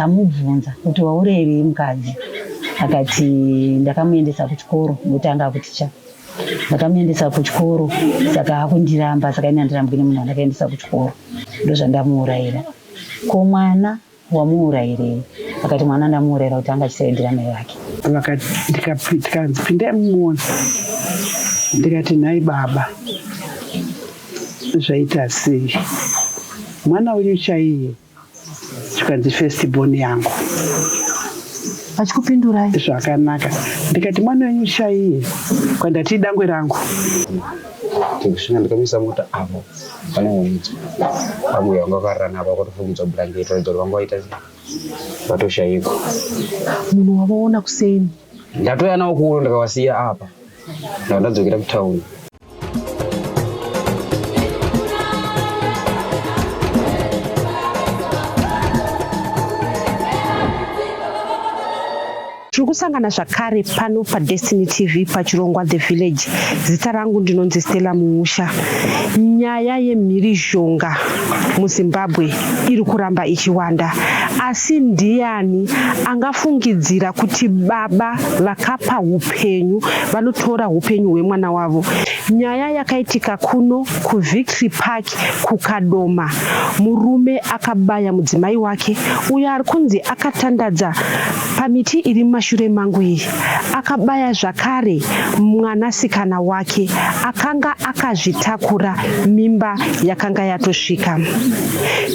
tamubvunza kuti waurei mukadzi, akati ndakamuendesa kuchikoro ngotanga kuticha. Ndakamuendesa kuchikoro saka akundiramba, saka ina ndirambwini munhu andakaendesa kuchikoro, ndozvandamuurayira. Ko mwana wamuurayirei? Akati mwana ndamuurayira kuti anga achisaendera mai vake. Ndikapinda muona ndikati nhai baba, zvaita sei? Mwana uyu chaiye chikanzi first born yangu. Achikupindurai zvakanaka. Ndikati mwana wenyu chaiye, kwandati dangwe rangu. Tikusvika ndikamisa mota apo pane mumudzi pabuya wanga wakarana apa kwatofumudza bhurangeti ratidza kuti vanga waita vatoshaikwa. munhu wavaona kuseni? Ndatoya nawo kuno ndakavasiya apa ndadzokera kutauni. Tiri kusangana zvakare pano paDestiny TV pachirongwa The Village. Zita rangu ndinonzi Stella Muusha. Nyaya yemhirizhonga muZimbabwe iri kuramba ichiwanda, asi ndiani angafungidzira kuti baba vakapa upenyu vanotora upenyu hwemwana wavo? Nyaya yakaitika kuno kuVictory Park kuKadoma. Murume akabaya mudzimai wake uyo ari kunzi akatandadza pamiti iri mumashure mangu iyi. Akabaya zvakare mwanasikana wake akanga akazvitakura mimba yakanga yatosvika.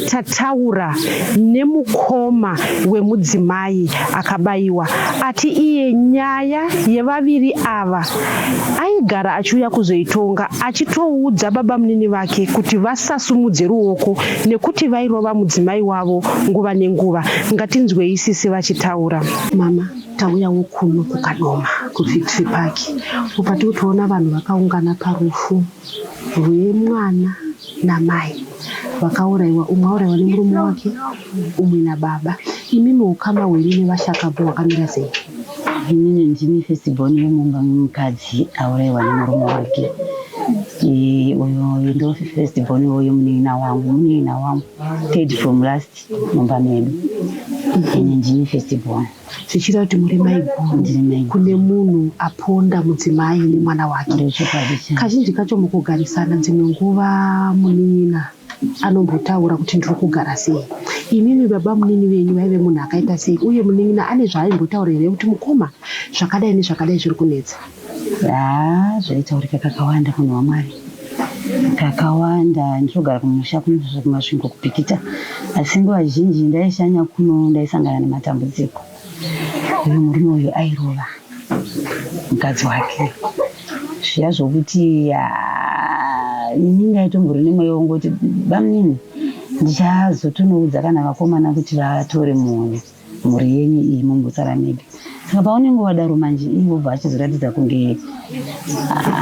Tataura nemukoma wemudzimai akabayiwa, ati iye nyaya yevaviri ava aigara achiuya kuzoitonga, achitoudza baba munini vake kuti vasasumudze ruoko nekuti vairova mudzimai wavo nguva nenguva. Ngatinzwei isisi vachitaura. Mama, tauyawo kuno kuKadoma kuVictory Park. Upa tikutoona vanhu vakaungana parufu rwemwana namai vakaurayiwa, umwe aurayiwa nemurume wake, umwe nababa. Imimi ukama hwenyu nevashakapo hwakamira sei? Inini ndini first born yemumba mukadzi aurayiwa nemurume wake. Uyo ndo first born uyo munina wangu third from last mumba medu. Ini ndini first born. Zvichira kuti muri mai guru kune munhu aponda mudzimai nemwana wake. Kazhinji kacho mukugarisana dzimwe nguva munina anombotaura kuti ndiri kugara sei, imimi baba munini venyu vaive munhu akaita sei, uye munin'ina ane zvaaimbotauira here kuti mukoma zvakadai nezvakadai zviri kunetsa? Zvaitaurika kakawanda munhu waMwari, kakawanda. Ndinogara kumusha kumasvingo kupikita, asi nguva zhinji ndaishanya kuno ndaisangana nematambudziko. Uyu murume uyu airova mukadzi wake zviya zvokuti ini ndaitomborine mweyo ngoti bamunini ndichazotonoudza kana vakomana kuti vatore mhuri yenyu iyi mumbotsara medu. Saka paunenge wadaro manje ivo bva achizoratidza kunge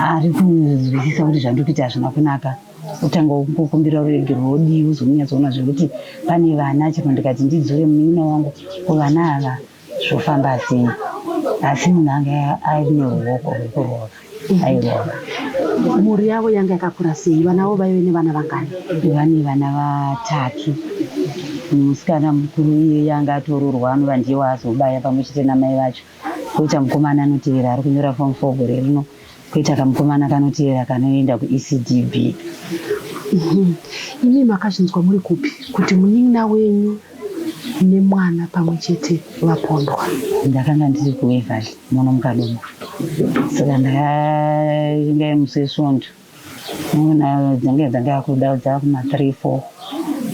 ari kunzwisisa kuti zvandikuita hazvina kunaka, utanga kungokumbira urege rwodi uzomunyatsoona zvekuti pane vana chero ndikati ndidzore munin'ina wangu kuvana ava zvofamba sei. Asi munhu anga aine ruoko rwekurova, airova. Mhuri yavo yanga yakakura sei? Vana vavo vaive nevana vangani? Vane vana 3. Musikana mukuru iye yanga atororwa anova ndiye waazobaya pamwe chete namai vacho. Koita mukomana anotevera ari kunyora form 4 gore rino. Koita kamukomana kanotevera kanoenda kuECDB. Imi makazvinzwa muri kupi kuti munin'ina wenyu nemwana pamwe chete vapondwa? Ndakanga ndiri kuWaverley muno muKadoma, saka ndakaingai musesvondo nona dzanga kuda dzakuma 3-4.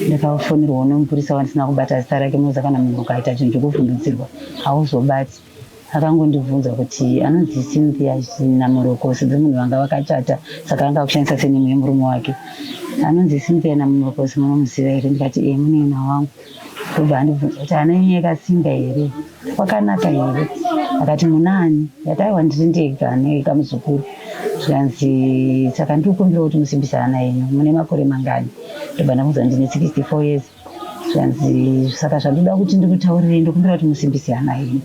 Ndakafonerwa nomupurisa wandisina kubata zita rake, muza kana munhu ukaita chinhu chokuvhundutsirwa hauzobati. Akangondibvunza kuti anonzi Cynthia Namurokosi, dzemunhu vanga vakachata, saka anga kushandisa senemu yemurume wake. Anonzi Cynthia Namurokosi, munomuziva here? Ndikati munin'ina wangu. Ndobva andibvunza kuti ana yenyu yakasimba here, kwakanaka here? Akati munani? Ndati aiwa ndiri ndega nekamuzukuru. Zvikanzi saka ndikukumbira kuti musimbise ana yenyu, mune makore mangani? Ndobva ndamudza ndine 64 years. Zvikanzi saka zvandoda kuti ndikutaurirei, ndokumbira kuti musimbise ana yenyu.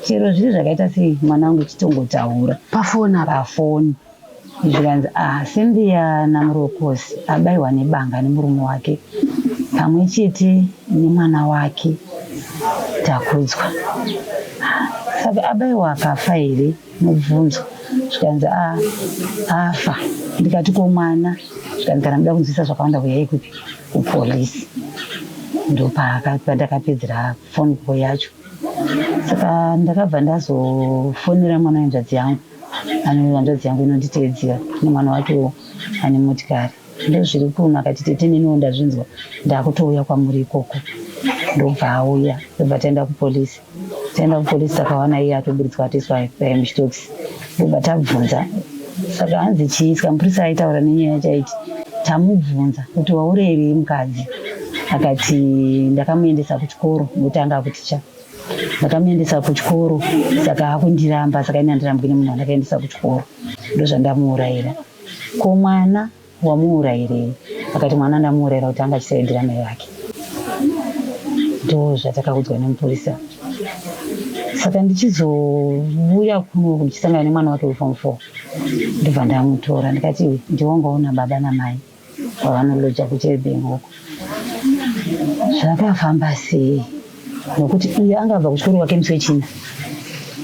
Chero zviri zvakaita sei mwana wangu chitongotaura pafoni. Zvikanzi Cynthia Namurokosi abayiwa nebanga nemurume wake pamwe chete nemwana wake takudzwa. Saka abayiwa akafa here nobvunzo zvikanzi afa. Ndikati ko mwana zvikanzi kana muda kunzwisa zvakawanda kuyai kupolisi. Ndopandakapedzera phone call yacho. Saka ndakabva ndazofonera mwana wenzvadzi yangu. Hanzvadzi yangu inonditeedzera nemwana wacho ane motikari. Ndozviri kuno akati tete neniwo ndazvinzwa ndakutouya kwamuri ikoko. Ndobva auya ndobva taenda kupolisi. Takawana iye atoburitswa atoiswa muchitokisi. Ndobva tabvunza. Saka hanzi chiiswa mupurisa aitaura nenyaya yacho aiti tamubvunza kuti waurei mukadzi. Akati ndakamuendesa kuchikoro ndotanga kuticha. Ndakamuendesa kuchikoro saka akundiramba saka ine ndirambwine munhu andakaendesa kuchikoro. Ndozvandamuurayira. Ko mwana wamuurayirei? Akati mwana ndamuurayira kuti anga achisaidira mai vake. Ndo zvatakaudzwa nemupurisa. Saka ndichizouya kuno ndichisangana nemwana wake weform 4 ndobva ndamutora ndikati ndiwangaona baba namai wavanolodza kuchebhengoko. Zvakafamba sei nokuti iye angabva kuchikoro kwake musi wechina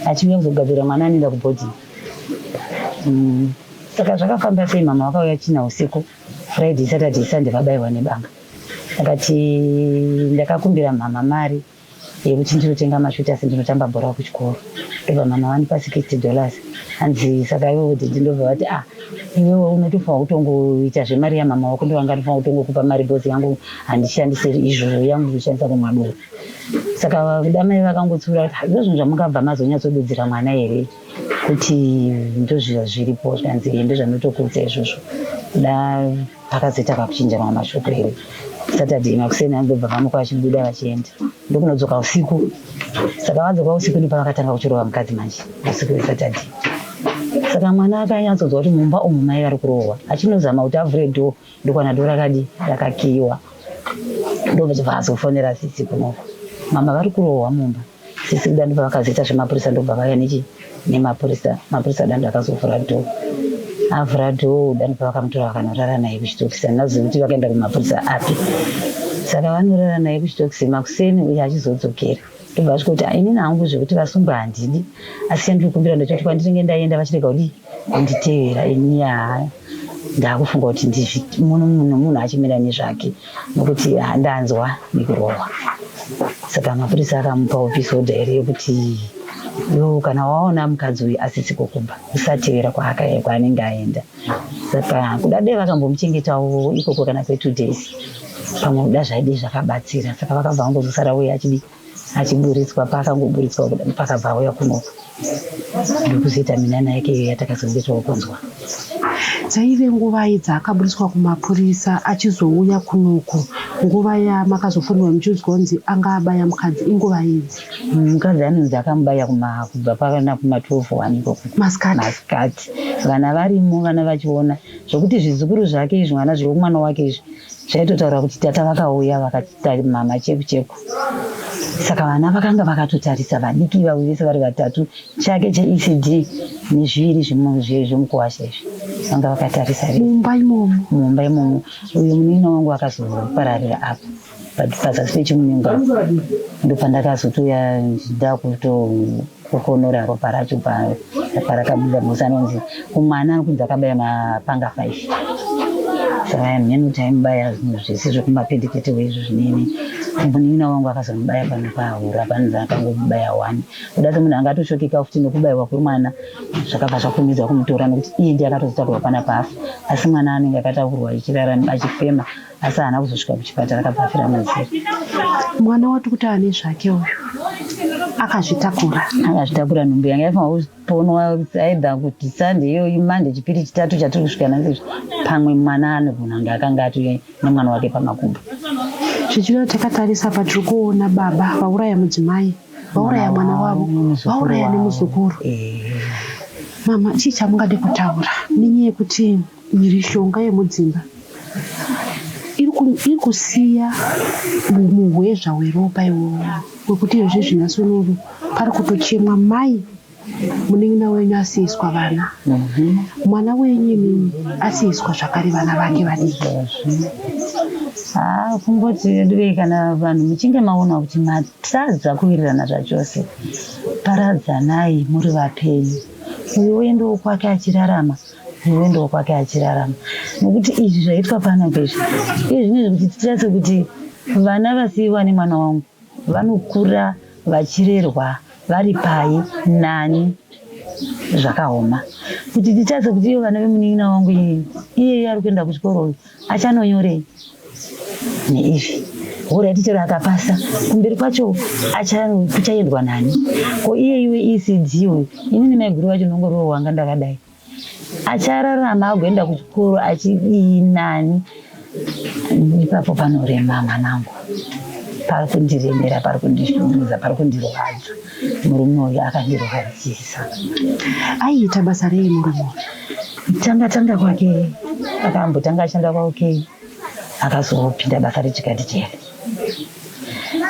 achiuya kuzogadzira mwana anoenda kubhodhingi. Saka zvakafamba sei mama wakauya china usiku Friday Saturday Sunday vabayiwa nebanga. Akati ndakakumbira mama mari yekuti ndinotenga masvutasi ndinotamba bhora kuchikoro. Ndobva mama vanipa $60. Hanzi saka iwewe dhedhi ndobva vati iwewe unotofanwa kutongoita zvemari yamama wako ndovanga ndofanwa kutongokupa mari bhozi yangu handishandise izvozvo yangu ndoshandisa kumwadoro. Saka damai vakangotsura kuti izvozvo zvamungabva mazonyatsodudzira mwana here kuti ndozviya zviripo zvanzi ndozvanotokuudza izvozvo. Da pakazoita kakuchinjanwa mashoko here. Saturday makuseni andobva vamuka vachibuda vachienda. Ndokunodzoka usiku. Saka vadzoka usiku ndipo vakatanga kuchirova mukadzi manje usiku weSaturday. Saka mwana akanyatsodzwa kuti mumba umu mai vari kurohwa. Achinozama kuti avhure dhoo ndokwana dhoo rakakiyiwa. Ndobva azofonera sisi kunoko. Mama vari kurohwa mumba. Sisi kuda ndipo vakazoita zvemapurisa ndobva vaya nemapurisa. Mapurisa dando akazovhura dhoo. Avhura dhoo dando pavakamutora vakanorara naye kuchitokisi. Handinazivi kuti vakaenda kumapurisa api. Saka vanorara naye kuchitokisi makuseni uye achizodzokera. Ndobva vasvika kuti inini hangu zvekuti vasungwa handidi asi chandikumbira ndachoti kwandinenge ndaenda vachirega kudi kunditevera ini ndakufunga kuti munhu achimira nezvake nokuti handanzwa nekurohwa. Saka mapurisa akamupa opisi odha here yekuti iwo kana waona mukadzi uyu asisi kukumba usatevera kwaanenge aenda. Saka kuda dai vakambomuchengetawo ikoko kana kwe2 days pamwe kuda zvaide zvakabatsira. Saka vakabva vangozosara uye achiburitswa pakangoburitswa pakabva auya kunoko ndokuzoita minana yake iyo yatakazongetwawo kunzwa. Dzaive nguva dzaakaburitswa kumapurisa achizouya kunoko nguva yamakazofonera muchiudzwa kunzi anga abaya mukadzi inguva idzi? Mukadzi anonzi akamubaya kubva pakana kuma12 ikoko masikati. Vana varimo vana vachiona zvokuti zvizukuru zvake izvi mwana zviri kumwana wake izvi zvaitotaura kuti tata vakauya vakati mama cheku. Saka vana vakanga vakatotarisa vadiki vavo vese vari vatatu chake cheECD nezviviri zvemukuwasha izvi vanga vakatarisa mumba imomo. Uyu munina wangu akazopararira apo pazasi pechimuninga ndopandakazotoya ndakutokokonora ropa racho parakabuda musanonzi kumwana anokunzi akabaya mapanga 5. Saka mhenu taimubaya zvese zvekumapendekete weizvo zvinini. Munina wangu akazomubaya pano pahura panonzi akangomubaya 1. Kudati munhu angatoshokeka futi nokubayiwa kwemwana zvakabva zvakumidzwa kumutora nokuti iye ndiye akatozotakurwa pana pafa. Asi mwana anenge akatakurwa achirarama achifema asi haana kuzosvika kuchipatara akabva afira munzira. Mwana wati kuti ane zvake uyu akazvitakura nhumbu yanga yafanwa kuponwa aibva kuti Sunday iyoyi Monday chipiri chitatu chatiri kusvika nazizvo pamwe mwana anogona akanga ati nemwana wake pamakumbo. Zvichida takatarisa patiri kuona baba vauraya mudzimai vauraya mwana wavo vauraya nemuzukuru. Mama chii chamungade kutaura nenyaya yekuti mishonga yemudzimba iri kusiya muhwezva weropa iwowo wekuti izvozvi zvinasonoro pari kutochemwa mai munin'ina wenyu asiiswa vana, mwana wenyu imimi asiiswa zvakare vana vake vadiki. Kungoti ndiwe kana vanhu muchinge maona kuti matadza kuwirirana zvachose, paradzanai muri vapenyu. Uyu oendawo kwake achirarama, uyu oendawo kwake achirarama. Nokuti izvi zvaitwa panapa izvi zvinoita kuti titarise kuti vana vasiyiwa nemwana wangu vanokura vachirerwa vari pai nani zvakaoma. Kuti titarise kuti iyo vana vemunin'ina wangu iye ari kuenda kuchikoro achanonyorei neizvi ora tichero akapasa kumberi kwacho kuchaendwa nani ko iye iwe ECD uyu inini maiguru vacho nongorowo wanga ndakadai achararama agoenda kuchikoro achidii nani. Ipapo panorema mwanangu, pari kundiremera, pari kundishunguza, pari kundirwadza. Murume uyu akandirwadzisa. Aiita basa rei murume? Tanga kwake akambotanga ashanda kwake akazopinda basa rechikati chera.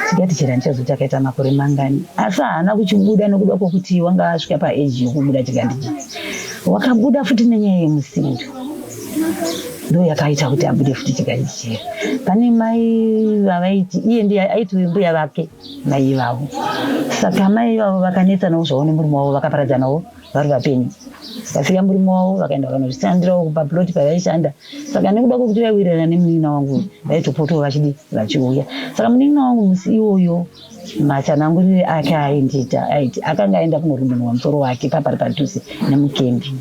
Chikati chera ndicho chakaita makore mangani, asi haana kuchibuda nokuda kwokuti wanga asvika paeji yokubuda chikati chera. Wakabuda futi nenyaya yemusindo, ndo yakaita kuti abude futi chikati chera. Pane mai vavaiti, iye ndiye aiti mbuya vake mai vavo. Saka mai vavo vakanetsanawo zvavo nemurume wavo, vakaparadzanawo vari vapenyu. Vakasiya murume wavo vakaenda vanozvishandirawo paploti pavaishanda. Saka nekuda kwokuti vaiwirirana nemunin'ina wangu vaitopotawo vachidi vachiuya. Saka munin'ina wangu musi iwoyo machanangurire ake aindita aiti akanga aenda kunorumbiwa mumusoro wake papari padhuze nemukembi.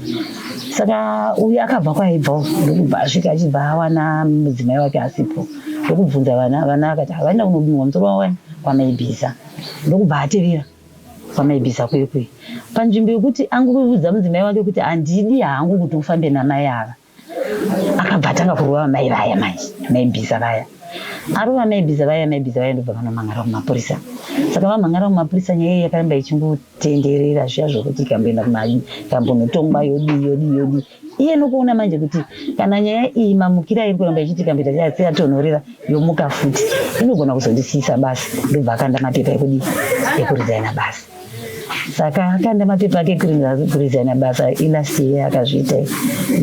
Saka uyu akabva kwaibvawo ndokubva asvika achibva awana mudzimai wake asipo, ndokubvunza vana akati havaenda kunorumbiwa musoro wavo kwamaibhiza, ndokubva atevera kwamaibhiza kwekwe. Panzvimbo yekuti angokuudza mudzimai wake kuti handidi hangu kuti ufambe namai ava, akabva atanga kurova mai vaya manje maibhiza vaya. Arova maibhiza vaya ndobva vanomhangara kumapurisa. Saka vamhangara kumapurisa nyaya yakaramba ichingotenderera zviya zvokuti ikamboenda ikambonotongwa yodi. Iye nokuona manje kuti kana nyaya iyi mamukira iri kuramba ichiti ikamboita yatonhorera yomuka futi inogona kuzondisiisa basi. Ndobva akanda mapepa ekurizaina basi. Saka akanda mapepa ake ekurizaina basa ilast year akazviita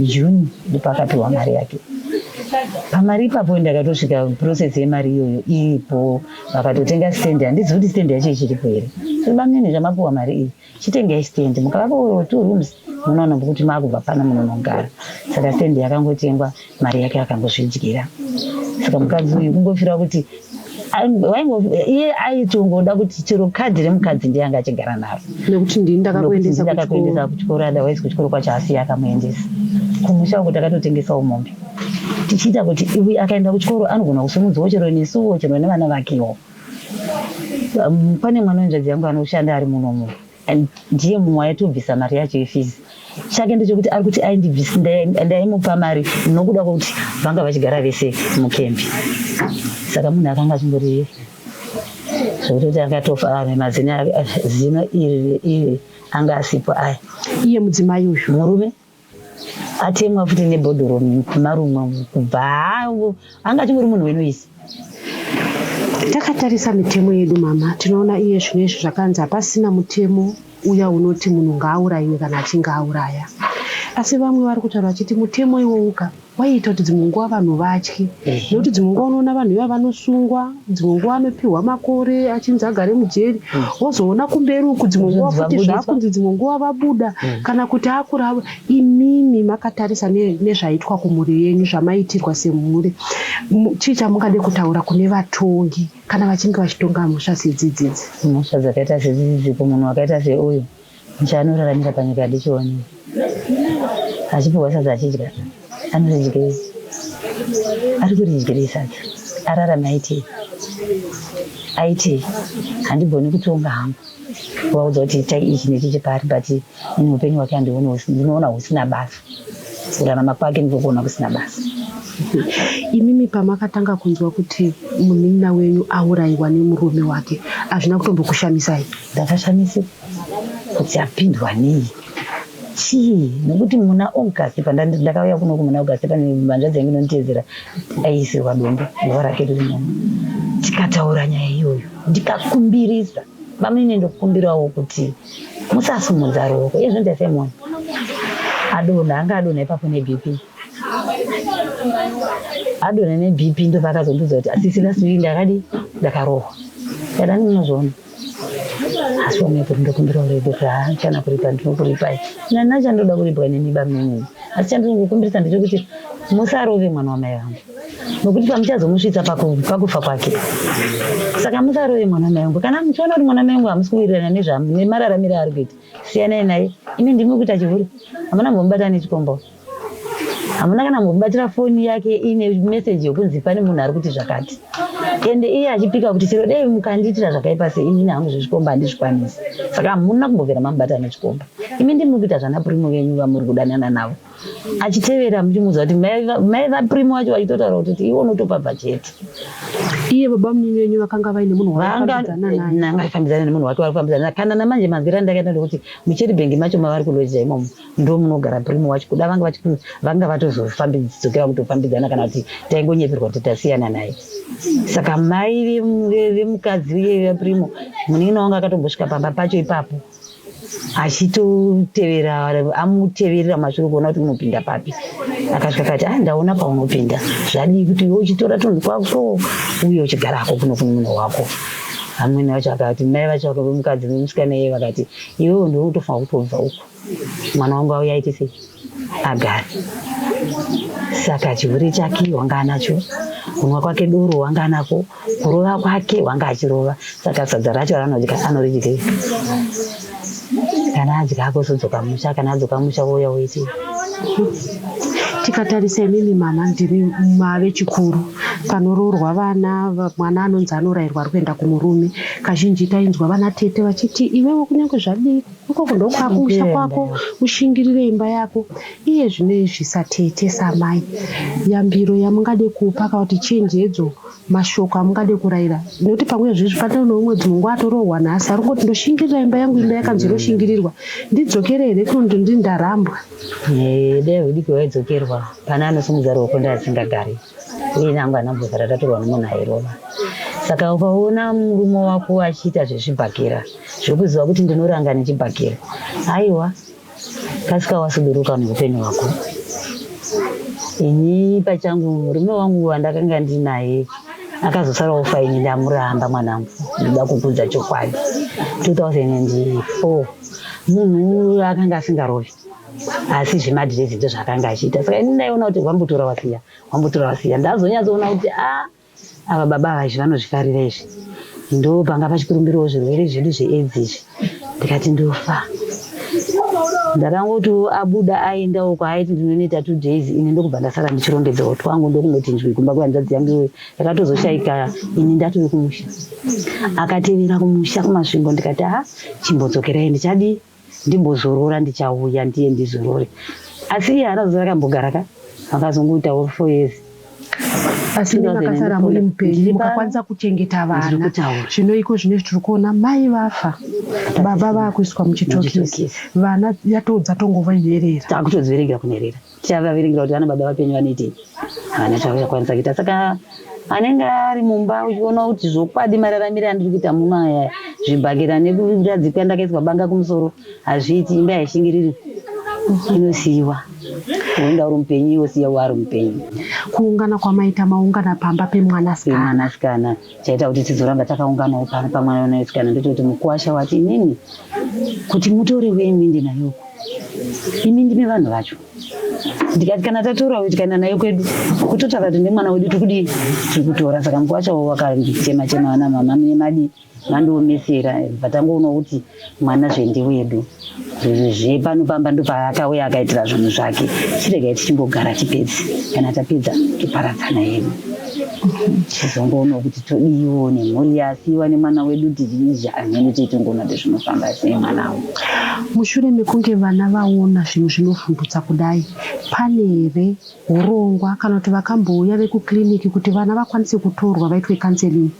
Juni, ndipo akapiwa mari yake. Pamari ipapo ndakatosvika process yemari iyoyo iripo, vakatotenga stand. Handizivi kuti stand yacho ichiripo here. Bamene zvamapuwa mari iyi chitengai stand, mukavapo 2 rooms munoona kuti makubva pana munonogara. Saka stand yakangotengwa, mari yake akangozvidyira. Saka mukadzi uyu kungofira kuti iye aitongoda kuti chero kadhi remukadzi ndiye anga achigara naro, nekuti ndini ndakakuendesa kuchikoro, otherwise kuchikoro kwacho asiya akamuendesa. Kumusha uko takatotengesawo mombe tichiita kuti iwe akaenda kuchikoro anogona kusumudzawo chero nesuwo chero nevana vakewo. Pane mwana wenjadzi yangu anoshanda ari munomu, ndiye mumwe aitobvisa mari yacho yefizi. Chake ndechekuti ari kuti aindibvisa ndaimupa mari nokuda kwokuti vanga vachigara vese mukembi. Saka munhu akanga achingori zvekuti akatofa mazina zino iri anga asipo aya. Iye mudzimai uyu murume atemwa futi nebhodhoro marumwe kubva anga chingori munhu wenoisi. Takatarisa mitemo yedu mama, tinoona iye zvimwe izvi zvakanzi hapasina mutemo uya unoti munhu ngaaurayiwe kana achinge auraya. Asi vamwe vari kutaura vachiti mutemo iwouka waiita kuti dzimwe nguva vanhu vatye, nekuti dzimwe nguva unoona vanhu iva vanosungwa, dzimwe nguva anopiwa makore achinzi agare mujeri, wozoona kumberi uku dzimwe nguva futi zvakunzi dzimwe nguva vabuda kana kuti akura. Imimi makatarisa nezvaitwa kumhuri yenyu, zvamaitirwa semhuri, chii chamungade kutaura kune vatongi kana vachinge vachitonga mhosva sedzidzidzi? Mhosva dzakaita sedzidzidzi kumunhu wakaita seuyu nchaanoraramira panyika ndichioni, achipiwa sadza achidya, anoridye, ari kuridyire sadza, ararame aitei, handigoni kutonga hangu kuvaudza kuti itai ichi nechichi pari, but ini upenyu hwake ndinoona husina basa, kurarama kwake ndikokuona kusina basa. Imimi pamakatanga kunzwa kuti munin'ina wenyu aurayiwa nemurume wake, hazvina kutombokushamisai? Ndakashamisika kuti apindwa nei chii, nokuti muna August ndakauya kuno kumuna August pane mhanzvadzi yangu inonditeedzera aisirwa dombo zuva rake riri muno. Tikataura nyaya iyoyo ndikakumbirisa, pamene ndokukumbirawo kuti musasumudza ruoko izvo ndesemona adonha anga adonha ipapo neBP adonha neBP ndo vakazondudza kuti asisina siviri ndakadi ndakarohwa kada ndinozvoona asi wamepo ndokumbira uredu kuti chana kuripa ndinokuripa nana chandoda kuripwa nemiba mimwe asi chandinokukumbirisa ndechekuti musarove mwana wamai vangu nokuti pamuchazomusvitsa pakufa kwake saka musarove mwana wamai vangu kana muchiona kuti mwana wamai vangu hamusi kuwirirana nemararamiro ari kuita siyanai naye imi ndimi kuita chihuri hamuna mbomubata nechikombo hamuna kana mbomubatira foni yake ine meseji yokunzi pane munhu ari kuti zvakati ende iye achipika kuti chero dei mukandiitira zvakaipa seini hangu zvezvikomba handizvikwanisi saka hamuna kumbobvera mamubata nechikomba imi ndimi kuita zvana primo venyu vamuri kudanana navo achitevera muchimuudza kuti mai vaprimo vacho vachitotaura kuti iwe unotopa bhajeti iye baba munini wenyu vakanga vaine munhu vaifambidzana nemunhu wake vari kufambidzana kana namanje manzira ndakaenda ndekuti mucheribhengi macho mavari kuloja imomo ndo munogara primo wacho kuda vanga vatozofambidzokera kutofambidzana kana kuti taingonyeperwa kuti tasiyana naye saka mai vemukadzi veprimo munini wanga akatombosvika pamba pacho ipapo amuteverera mashure kuona kuti unopinda papi akasvika kati ndaona paunopinda zvadii kuti iwe uchitora tunhu twako uye uchigarako kuno kune munhu wako amweni vacho akati mai vacho vemukadzi vemusikana iye vakati iwewo ndiwe utofanira kutobva uko mwana wangu auya aite sei agare saka chihuri chake wanga anacho kunwa kwake doro wanga anako kurova kwake wanga achirova saka sadza racho ranodya anoridyei kana adya akosodzoka musha kana adzoka musha woya woiti tikatarisa imimi mama ndiri mave chikuru panoroorwa vana mwana anonzi anorayirwa ari kuenda kumurume kazhinji tainzwa vana tete vachiti iwewe kunyange zvadii ukoko ndokuakusha kwako ushingirire imba yako iye zvinoizvi satete samai yambiro yamungade kupa kana kuti chenjedzo mashoko amungade kurayira nekuti pamwe zvezvi patino noumwedzi mungu atorohwa nhasi ari kungoti ndoshingirira imba yangu imba yakanzi iroshingirirwa ndidzokere here kunondo ndarambwa dai hudiki waidzokerwa pana anosimudza ruoko ndasingagari uye nangu anambozara tatorwa nemunhu airova saka ukaona murume wako achiita zvezvibhakira zvokuziva kuti ndinoranga nechibhakira aiwa kasika wasuduruka neupenyu hwako ini pachangu murume wangu wandakanga ndinaye akazosarawo faini ndamuramba mwanangu ndida kukudza chokwadi 2004 munhu akanga asingarovi asi zvemadhirezi ndo zvakanga achiita saka ini ndaiona kuti wambotora wasiya ndazonyatsoona kuti ava baba ava izvi vanozvifarira izvi ndo panga pachikurumbirawo zvirwere zvedu zveAIDS izvi ndikati ndofa ndakangoti abuda aendawo kwaaiti ndinoita 2 days ini ndokubva ndasara ndichirongedza utwa wangu ndokunoti njwi kumba kwanzadzi yangu iwe ndakatozoshaika ini ndatori kumusha akatevera kumusha kumasvingo ndikati chimbodzokerai ndichadi ndimbozorora ndichauya ndiye ndizorore asi iye haana akambogaraka akazongoitawo 4 years asi makasara muri mupenyu mukakwanisa kuchengeta vana zvino iko zvinezvi tiri kuona mai vafa baba vakuiswa muchitokisi vana yatodza tongovaverera takutodziverengera kunerera tichavaverengera kuti vana baba vapenyu vanoitei havana chavakwanisa kuita saka anenge ari mumba uchiona kuti zvokwadi mararamiro andiri kuita mumaya zvibhakira nekuradzikwa ndakaiswa banga kumusoro hazviiti imba yaishingiriri inosiyiwa uenda uri mupenyu iwo siya wari mupenyu kuungana kwamaita maungana pamba pemwanasikana chaita kuti tizoramba takaunganawo pano pamwanasikana ndototi mukuwasha wati inini kuti mutorewo imindi nayoko imindi mevanhu vacho ndikati kana tatora tikaenda nayo kwedu kutotaura kuti ndemwana wedu tikudii tiri kutora saka mukuwashawo wakachema vana mama nemadi mandiomesera vatangoona kuti mwana zvendi wedu zvepano pamba ndopaakauya akaitira zvinhu zvake chiregai tichimbogara tipedzi kana tapedza toparadzana yenu chizongoona kuti todiiwo nemhuri yasiiwa nemwana wedu tirizha amene teitongoona kuti zvinofamba sei mwanawo mushure mekunge vana vaona zvinhu zvinovhundutsa kudai pane here urongwa kana kuti vakambouya vekukiriniki kuti vana vakwanise kutorwa vaitwe kanselingi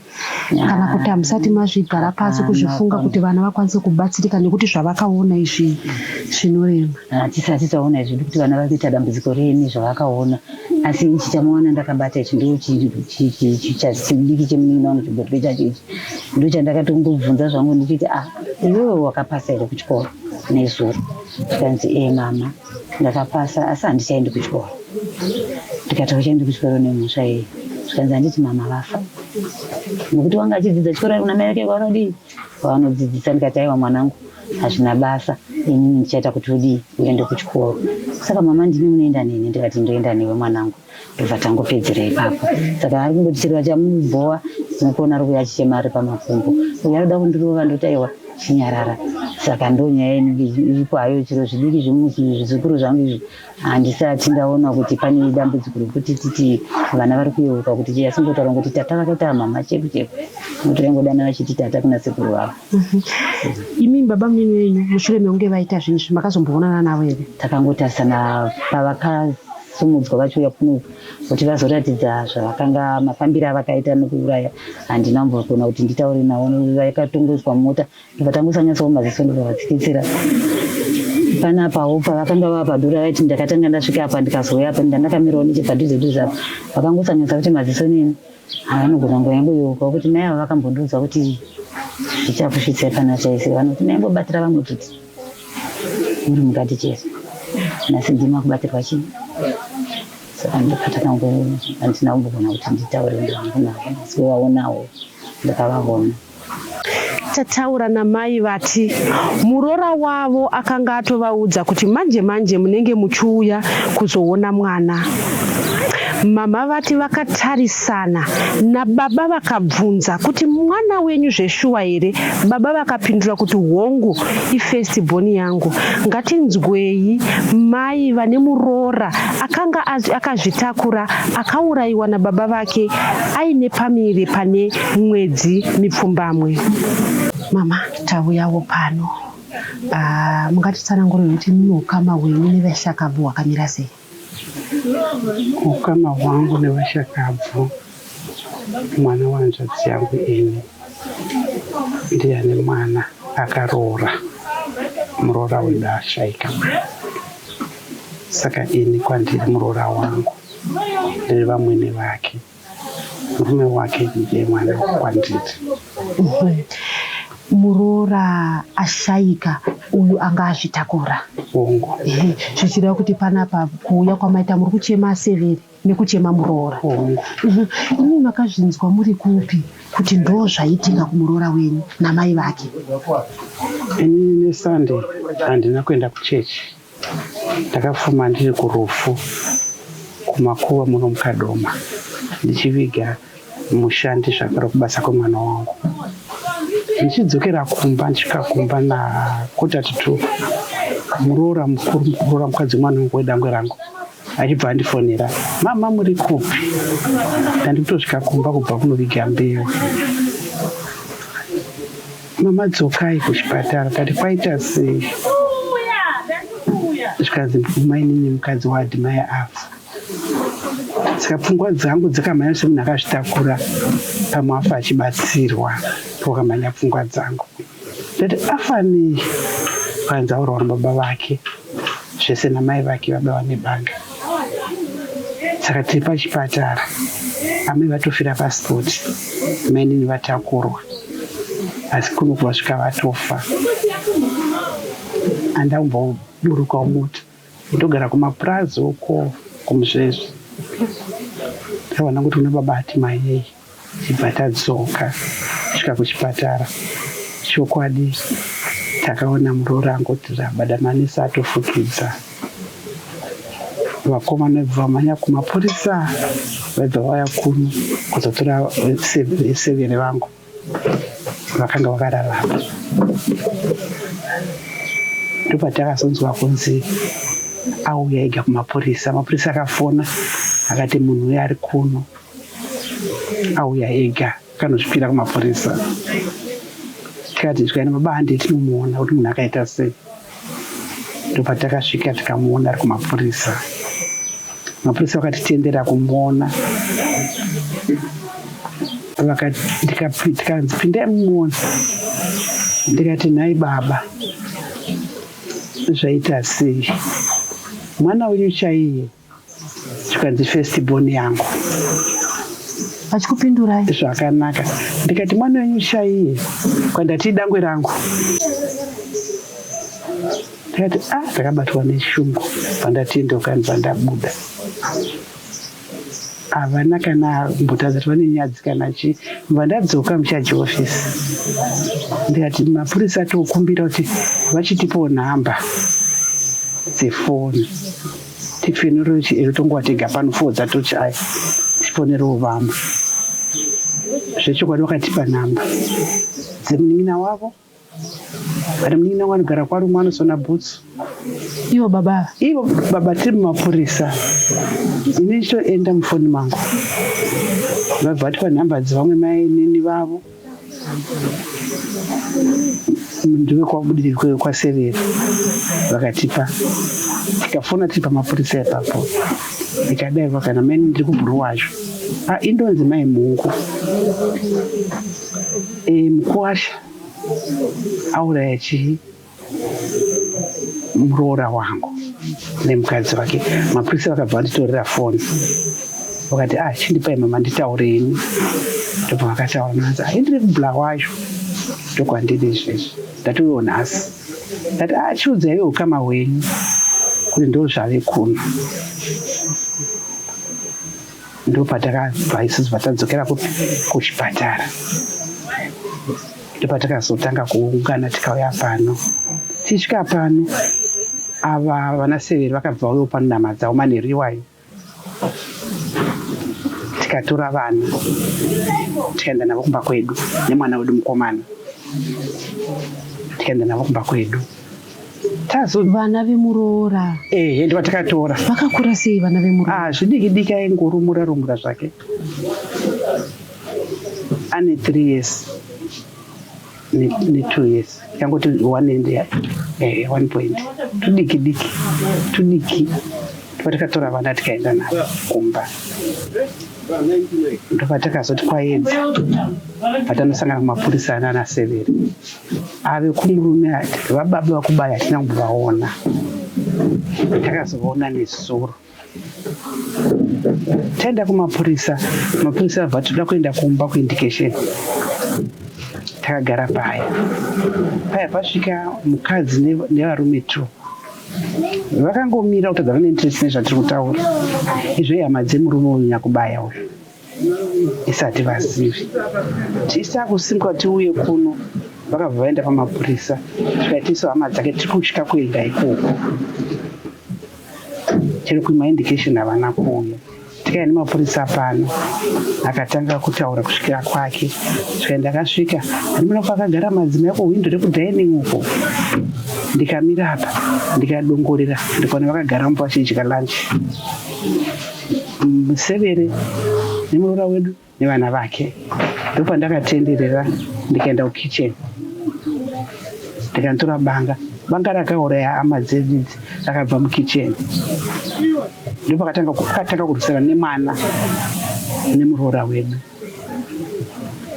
kana kuti hamusati mazvigara pasi kuzvifunga kuti vana vakwanise kubatsirika nekuti zvavakaona izvi zvinorema hatisati taona izvi kuti vana vari kuita dambudziko reni zvavakaona asi ichi chamaona ndakabata ichi ndo chidiki chemunini wangu chibhotwe chacho ichi ndochandakatongobvunza zvangu ndichiti iwewe wakapasa here kuchikoro nezuro? Tikanzi mama ndakapasa asi handichaendi kuchikoro. Ndikati uchaendi kuchikoro nemhosva iyi? Tikanzi handiti mama vafa. Nokuti wanga achidzidza chikoro kuna mai vake kwavanodii kwavanodzidzisa. Ndikati aiwa mwanangu hazvina basa, inini ndichaita kuti udii uende kuchikoro. Saka mama ndini unoenda neni? Ndikati ndoenda newe mwanangu. Ndobva tangopedzera ipapo. Saka ari kungoti chirwa chamubhowa tinokuona ari kuuya achichema ari pamakumbo. Uyo anoda kundirova ndoti aiwa chinyarara. Saka ndonyaya iripo hayo chiro zvidiki zvizukuru zvangu izvi handisati ndaona kuti pane dambudziko rokuti titi vana vari kuyeuka kuti chiyasingotaura kuti tata vakaita mama cheku nokuti vaingodana vachiti tata kuna sekuru vavo. Imi baba mimi wenyu mushure mekunge vaita zvinhu izvi makazomboonana navo here? Takangotarisana pavakasumudzwa vachiuya kuno kuti vazoratidza zvavakanga mafambiro avakaita nokuuraya. Handina mbokona kuti nditaure navo, vakatongoswa mota ndobva tangosanyatsawo maziso ndobvavatsikitsira. Panapawo pavakanga vapadura vaiti ndakatanga ndasvika apa ndikazouya apa ndandakamirawo nechepadhuze dhuze apa vakangosanyatsa kuti maziso neni havanogona ngoyamboyeuka kuti mai ava vakambondiudza kuti zvichakusvitsai pana chaise. Vanoti naimbobatira vamwe kuti muri mukati chese nhasi ndima kubatirwa chii. Saka handina kumbogona kuti nditaure ndangu navo, asi vaonawo ndakavaona. Tataura namai vati murora wavo akanga atovaudza kuti manje munenge muchiuya kuzoona mwana. Mama vati vakatarisana nababa vakabvunza kuti mwana wenyu zveshuwa here? Baba vakapindura kuti hongu, ifirst born yangu. Ngatinzwei mai vane murora akanga akazvitakura akaurayiwa nababa vake aine pamiri pane mwedzi mipfumbamwe. Mama, tauyawo pano. Mungatitsanangurire kuti ukama hwenyu nevashakabvu hwakamira sei? Ukama hwangu nevashakabvu, mwana wanzvadzi yangu ini ndiane mwana akaroora, muroora wedu ashaika. Saka ini kwandiri muroora wangu ndiri vamwene vake, murume wake ndiye mwana kwandiri. Muroora ashaika uyu anga azvitakura hongu. Zvichireva kuti panapa kuuya kwamaita muri kuchema severi nekuchema muroora. Imi makazvinzwa muri kupi kuti ndo zvaitika kumuroora wenyu namai vake? Inini neSunday handina kuenda kuchechi, ndakapfuma ndiri kurufu kumakuva muno mukadoma ndichiviga mushandi zvakare kubasa kwemwana wangu. Ndichidzokera kumba ndikakumba na2:45 muroora mukuru, muroora mukadzi mwana wangu wedangwe rangu achibva andifonera, mama muri kupi? Ndandikutosvika kumba kubva kunoviga mbeu. Mama dzokai kuchipatara. Kati kwaita sei? Zvikanzi mainini mukadzi waadhimai afa. Saka pfungwa dzangu dzakamhanya semunhu akazvitakura pamwe afa achibatsirwa. Wakamhanya pfungwa dzangu ndati afa nei? Kwanza aurawa nababa vake zvese namai vake vabewa nebanga. Saka tiri pachipatara, amai vatofira pasipoti, mainini vatakurwa, asi kuno kuvasvika vatofa. Andamboburukawo mota ndogara kumapurazi uko kumuzvezvi. Takaona kuti kuna baba ati mayei, chibva tadzoka svika kuchipatara. Chokwadi takaona muroora angoti rabadamanisi atofukidza. Vakomana vamhanya kumapurisa vaibva vauya kuno kuzotora 7 vangu vakanga vakararama. Ndopatakazonzwa kunzi auya ega kumapurisa. Mapurisa akafona akati munhu uyo ari kuno auya ega kanozvipira kumapurisa. Tikati zvikaina baba handi tinomuona kuti munhu akaita sei. Ndopatakasvika tikamuona ari kumapurisa. Mapurisa vakatitendera kumuona, tikanzi pindai mumuona. Ndikati nhai baba, zvaita sei? Mwana uyu chaiye, zvikanzi first born yangu. vachikupindurai zvakanaka. Ndikati mwana wenyu shaiye kwandati dangwe rangu. Ndikati ndakabatwa neshungu pandatiendoka pandabuda. Havana kana mbotadza kuti vane nyadzi kana chi. Vandadzoka muchaji ofisi. Ndikati mapurisa atokumbira kuti vachitipo nhamba dzefoni. Tifonero tongowa tega pano fodza tochaya. Tifonero vamba. Zvechokwadi wakatipa nhamba dzemunin'ina wavo. Kana munin'ina wanogara kwarumwe anosona bhutsu. ivo baba tiri mumapurisa. Ini toenda mufoni mangu vabva vatipa nhamba dzevamwe mainini vavo. Ndowekwabudiriro kwasevero vakatipa. Tikafona tiri pamapurisa ipapo. Ndikadaiwa kana maini ndiri kubhuru wacho. Indonzi mai mungu. Mukuwasha auraya chii muroora wangu nemukadzi wake. Mapurisa vakabva vanditorera foni vakati chindipai mama nditaureni. Ndobva vakataura manzi indiri kubhula wacho ndokwandiri izvezvi ndatoriwo nhasi. Ndati chiudzai ukama hwenyu kuti ndo zvave kuno. Ndopatakabva isusu vatadzokera kuchipatara. Ndopatakazotanga kuungana tikauya pano. Tisvika pano ava vanaseveri vakabva uyo pano nama dzavo manheriwayo. Tikatora vana tikaenda navo kumba kwedu nemwana wedu mukomana. Tikaenda navo kumba kwedu. Vana vemuroora ndo vatakatora. Vakakura sei vana vemuroora? Zvidiki diki aingorumura zvake. Ane 3 years ne2 years. Yangoti 1 point. Tudiki. Patakatora vana tikaenda navo kumba. Ndopatakazoti kwaedza patanosangana kumapurisa nanaseveri. Ave kumurume ati vababa vakubaya hatina kumbovaona. Takazovaona nesoro. Taenda kumapurisa. Mapurisa abva toda kuenda kumba kuindikesheni. Takagara paya pasvika mukadzi nevarume 2 vakangomira kutadza vane interest nezvatiri kutaura. Izvo hama dzemurume unyanya kubaya uyu isati vazivi. Tisaa kusimuka tiuye kuno vakabva vaenda pamapurisa. Tikatiso hama dzake tiri kusvika kuenda ikoko. Tiri kuima indication havana kuuya. Tikaenda nemapurisa pano akatanga kutaura kusvikira kwake. Tikaenda akasvika ndimona pakagara madzimai kuhwindo rekudhaining uko. Ndikamira apa ndikadongorera ndikaona vakagara mupa vachidya lunch. Musevere nemuroora wedu nevana vake. Ndopandakatenderera ndikaenda kukicheni. Ndikantora banga rakauraya hama dzedu idzi rakabva mukicheni. Ndopakatanga kurwisana nemwana nemuroora wedu.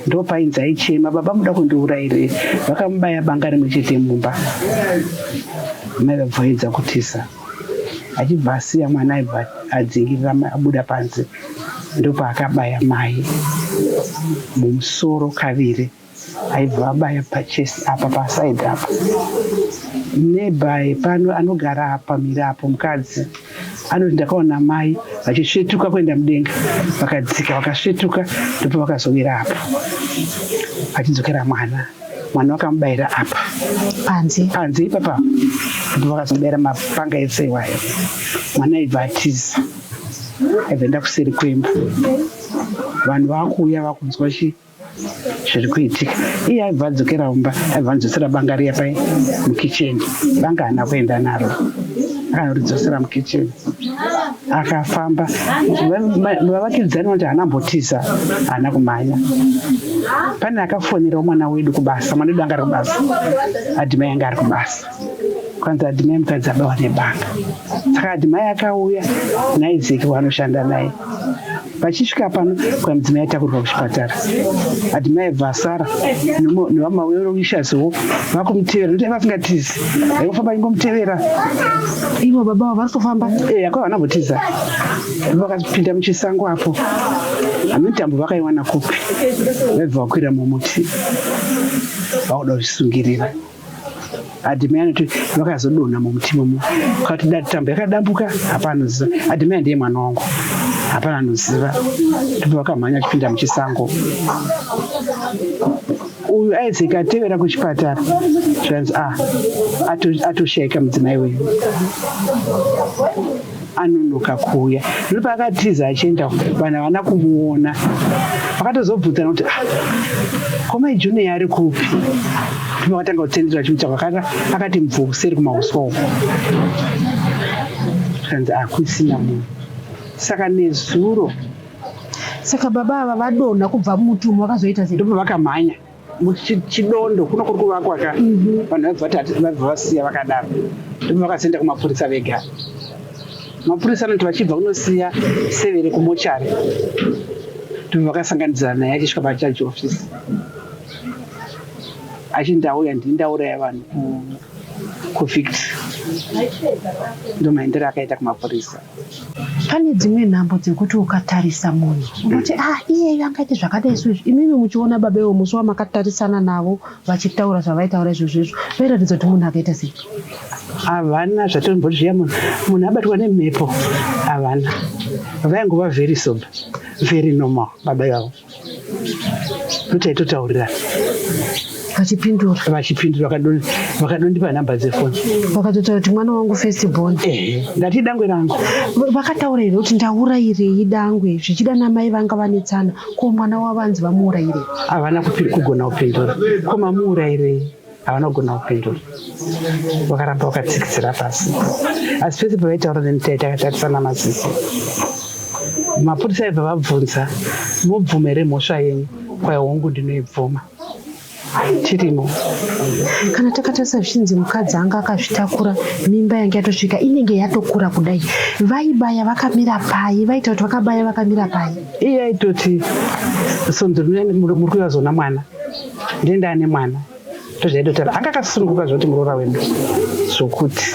Ndopainzi aichema baba muda kundiurayire. Vakamubaya banga rimwe chete mumba. Mai vabva vaedza kutiza. Achibva asiya mwana aibva adzingirira abuda panze. Ndopaakabaya mai mumusoro kaviri. Aibva abaya pachesi apa pasaidhi apa. Nebhaye pano anogara apa mirapo mukadzi. Anoti ndakaona mai vachisvetuka kuenda mudenga. Vakadzika vakasvetuka ndipo vakazowira apo. Vachidzokera mwana vakamubayira apa panze ipapa. Ndipo vakazomubayira mapanga ese iwayo. Mwana aibva atiza. Aibva enda kuseri kwemba. Vanhu vakuuya vakunzwa zviri kuitika. Iye aibva adzokera mumba. Aibva anodzosera banga riya pai mukicheni. Banga haana kuenda naro. Akanoridzosera mukicheni. Akafamba. Vavakidzani kuti haana mbotiza haana kumhanya. Pane akafonerawo mwana wedu kubasa. Mwana wedu anga ari kubasa. Adhimai anga ari kubasa. Kwanzi adhimai mukadzi abawa nebanga. Saka adhimai akauya naizeki waanoshanda naye. Vachisvika pano kwamudzimai atakurirwa kuchipatara. Adhimai aibva asara nevamawerowishaziwo vakumutevera. Nokuti vasingatizi vaikufamba ingomutevera. Ivo baba vari kufamba? Akava vanambotiza. Vakapinda muchisango apo. mitambo vakaiwana kupi vabva vakwira mumuti vauda kuzvisungirira. Adhimai anoti vakazodonha mumuti momo kati tambo yakadambuka hapana anoziva. Adhimai ndiye mwana wangu hapana anoziva. Ndipo vakamhanya achipinda muchisango. Uyu Isaac atevera kuchipatara zvanzi atoshaika mudzimai weyu anonoka kuuya. Ndipo akatiza achienda vanhu havana kumuona. Vakatozobvunzana kuti koma Junior ari kupi? Ndipo vakatanga kutsendera chimutsvaka akati mubvuku kuseri kumauswa uko. Zvanzi kusina munhu. Saka nezuro saka baba ava vadonha kubva mumutumu vakazoita sei? ndipo vakamhanya muchidondo kuno kuri kuvakwa ka vanhu vabva vasiya vakadaro. Ndipo vakasenda kumapurisa vega. Mapurisa anoti vachibva kunosiya severe kumochari. Ndipo vakasanganidzana naye achisvika pachaji ofisi achindauya ndindauraya vanhu kuvictory. Ndo maendero akaita kumapurisa. Pane dzimwe nhambo dzekuti ukatarisa munhu unoti iyeyo angaite zvakadai izvozvo. Imimi muchiona baba ivo musi wamakatarisana navo vachitaura zvavaitaura izvozvo zvairatidza kuti munhu akaita sei? Havana zvatomboti zviya munhu abatwa nemhepo. Havana. Vaingova very sober, very normal baba ivavo. Ndotaitotaurira vachipindura vakadondipa nhamba dzefoni. Vakatotaura kuti mwana wangu first born. Ndati dangwe rangu. Vakataura here kuti ndaurayirei dangwe zvichida namai vanga vanetsana ko mwana wavanzi vamuurayirei? Havana kugona kupindura. Ko mamuurayirei? Havana kugona kupindura. Vakaramba vakatsikitsira pasi. Asi pese pavaitaura nentaita akatarisana masisi. Mapurisa aibva vabvunza mubvume remhosva yenyu? Kwai hongu ndinoibvuma. Chirimo. Kana takatarisa zvichinzi mukadzi anga akazvitakura mimba yange yatosvika inenge yatokura kudai, vaibaya vakamira pai? Vaita kuti vakabaya vakamira pai? Iye aitoti sonzo muri kuyazona mwana ndienda ane mwana tozvaidotara anga akasununguka zvoti muroora wenu zvokuti.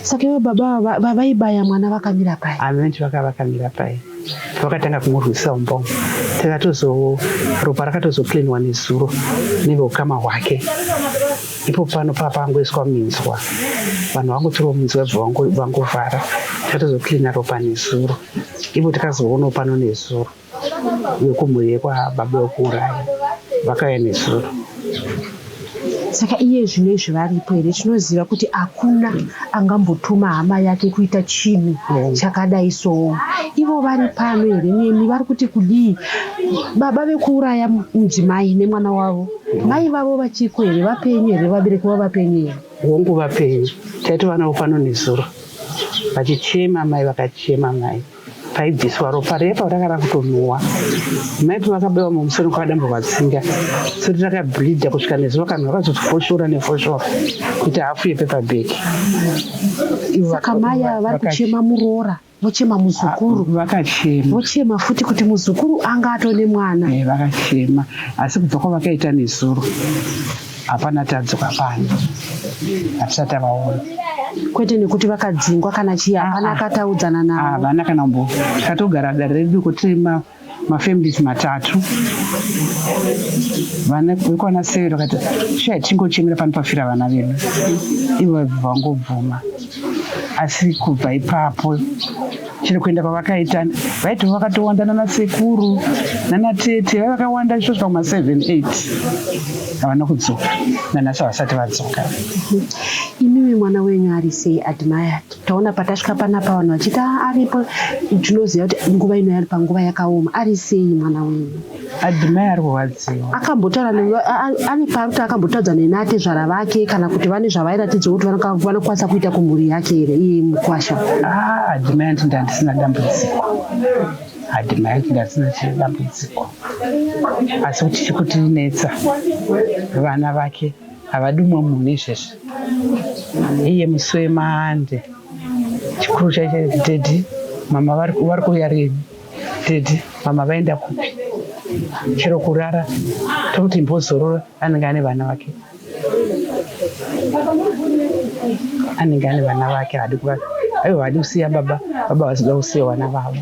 Saka ivo baba vaibaya mwana vakamira pai? Amenji vakamira pai. Vakatanga kumurwisa umbongo. Ropa rakatozoklinwa nezuro neveukama hwake. Ipo pano papa angoiswa minzwa. Vanhu vangotora minzwa vangovhara. Takatozoklina ropa nezuro. Ipo takazoona pano nezuro. Wekumhuri yekwababa wekuuraya. Vakauya nezuro. Saka iye zvino izvi varipo here tinoziva kuti hakuna angambotuma hama yake kuita chinhu chakadai so. Ivo vari pano here nemi vari kuti kudii? Baba vekuuraya mudzimai nemwana wavo, mai vavo vachiko here? Vapenyu here? Vabereki vavo vapenyu here? Hongu vapenyu. Taitovanavo pano nezuro vachichema mai, vakachema mai. Paibviswa ropa repa rakara kutonhuwa. Mai pavakabewa mumusoro kwakadamba kwatsinga. So rakabhilidha kusvika nezuro kana vakazofoshora nefoshora kuti hafu yepepabheki. Saka mai ava vari kuchema muroora, vochema muzukuru, vakachema, vochema futi kuti muzukuru anga atone mwana. Vakachema, asi kubva kwavakaita nezuro hapana tadzoka pano, hatisati tavaona. Kwete nekuti vakadzingwa kana chii? Hapana akataudzana navo? Havana kana mbo. Takatogara dare redu kuti mafamilies matatu. Vana vekwana Severo vakati shai tingochemera pano pafira vana vedu. Ivo vangobvuma. Asi kubva ipapo chiri kuenda pavakaita vaiti vakatowanda nanasekuru nanatete vakawanda zvosvika kuma 7-8 havana kudzoka nanasi havasati vadzoka. Imimi mwana wenyu ari sei Admire? Taona patasvika panapa vanhu vachita aripo, tinoziva kuti nguva ino yari panguva yakaoma. Ari sei mwana wenyu? Admire ari kurwadziwa. Akambotaura ane paruti akambotaudza nenate zvara vake kana kuti vane zvavairatidza kuti vanokwanisa kuita kumhuri yake here iye mukwasha? Admire ndinda handisina dambudziko. Admire ndinda handisina dambudziko. Asi kuti chikutinetsa vana vake havadi mumwe munhu izvezvi. Iye musi wemande chikuru chaicho dedi mama vari kuuya rini dedi mama vaenda kupi chero kurara tokuti imbozorora anenge ane vana vake hadi kusiya baba vasida kusiya vana vavo.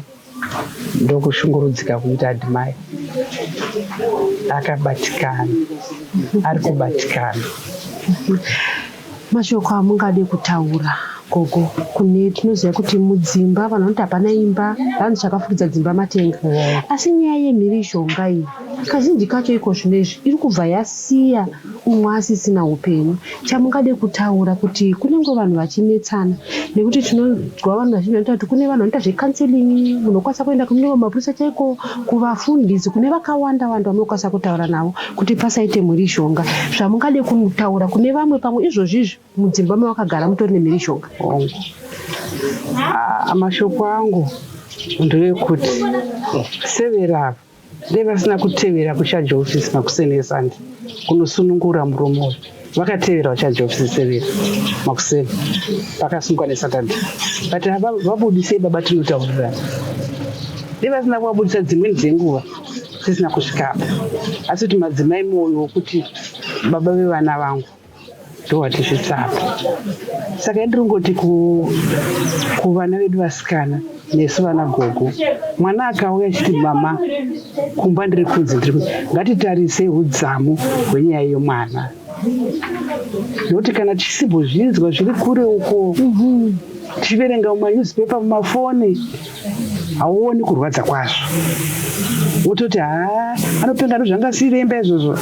ndokushungurudzika kuita adhimai akabatikana, ari kubatikana. Mashoko amungade kutaura gogo kune tinoziva kuti mudzimba vanhu vanoti hapana imba, vanhu chakafukidza dzimba matenga. Asi nyaya yemhirizhonga iyi kazhinji kacho iko zvinezvi iri kubva yasiya umwe asisina upenyu. Chamungade kutaura kuti kunenge vanhu vachinetsana, nekuti tinonzwa vanhu vazhinji vanoita kuti kune vanhu vanoita zvekanselingi, munokwanisa kuenda kune mapurisa chaiko, kuvafundisi, kune vakawanda wanda vanokwanisa kutaura navo kuti pasaite mhirizhonga. Zvamungade kutaura kune vamwe pamwe izvozvizvi mudzimba mavakagara mutori nemhirizhonga. Mashoko angu ndewekuti severa dai vasina kutevera kuchaji ofisi Makuseni esandi kunosunungura muromo, vakatevera kuchaji ofisi severa Makuseni pakasungwa nesatani, bati vabudisei baba tinotaurirana. Dai vasina kuvabudisa dzimweni dzenguva tisina kusvika apa, asi kuti madzimai moyo wokuti baba vevana vangu ndowatisvitsa apa. Saka ndiringoti kuvana vedu vasikana nesu vana gogo, mwana akauya achiti mama kumba ndiri kunzi ngatitarisei udzamu hwenyaya yomwana, nokuti kana tichimbozvinzwa zviri kure uko tichiverenga mumanyuzipepa mumafoni hauoni kurwadza kwazvo, wototi anopenga ndozvangasiremba izvozvo,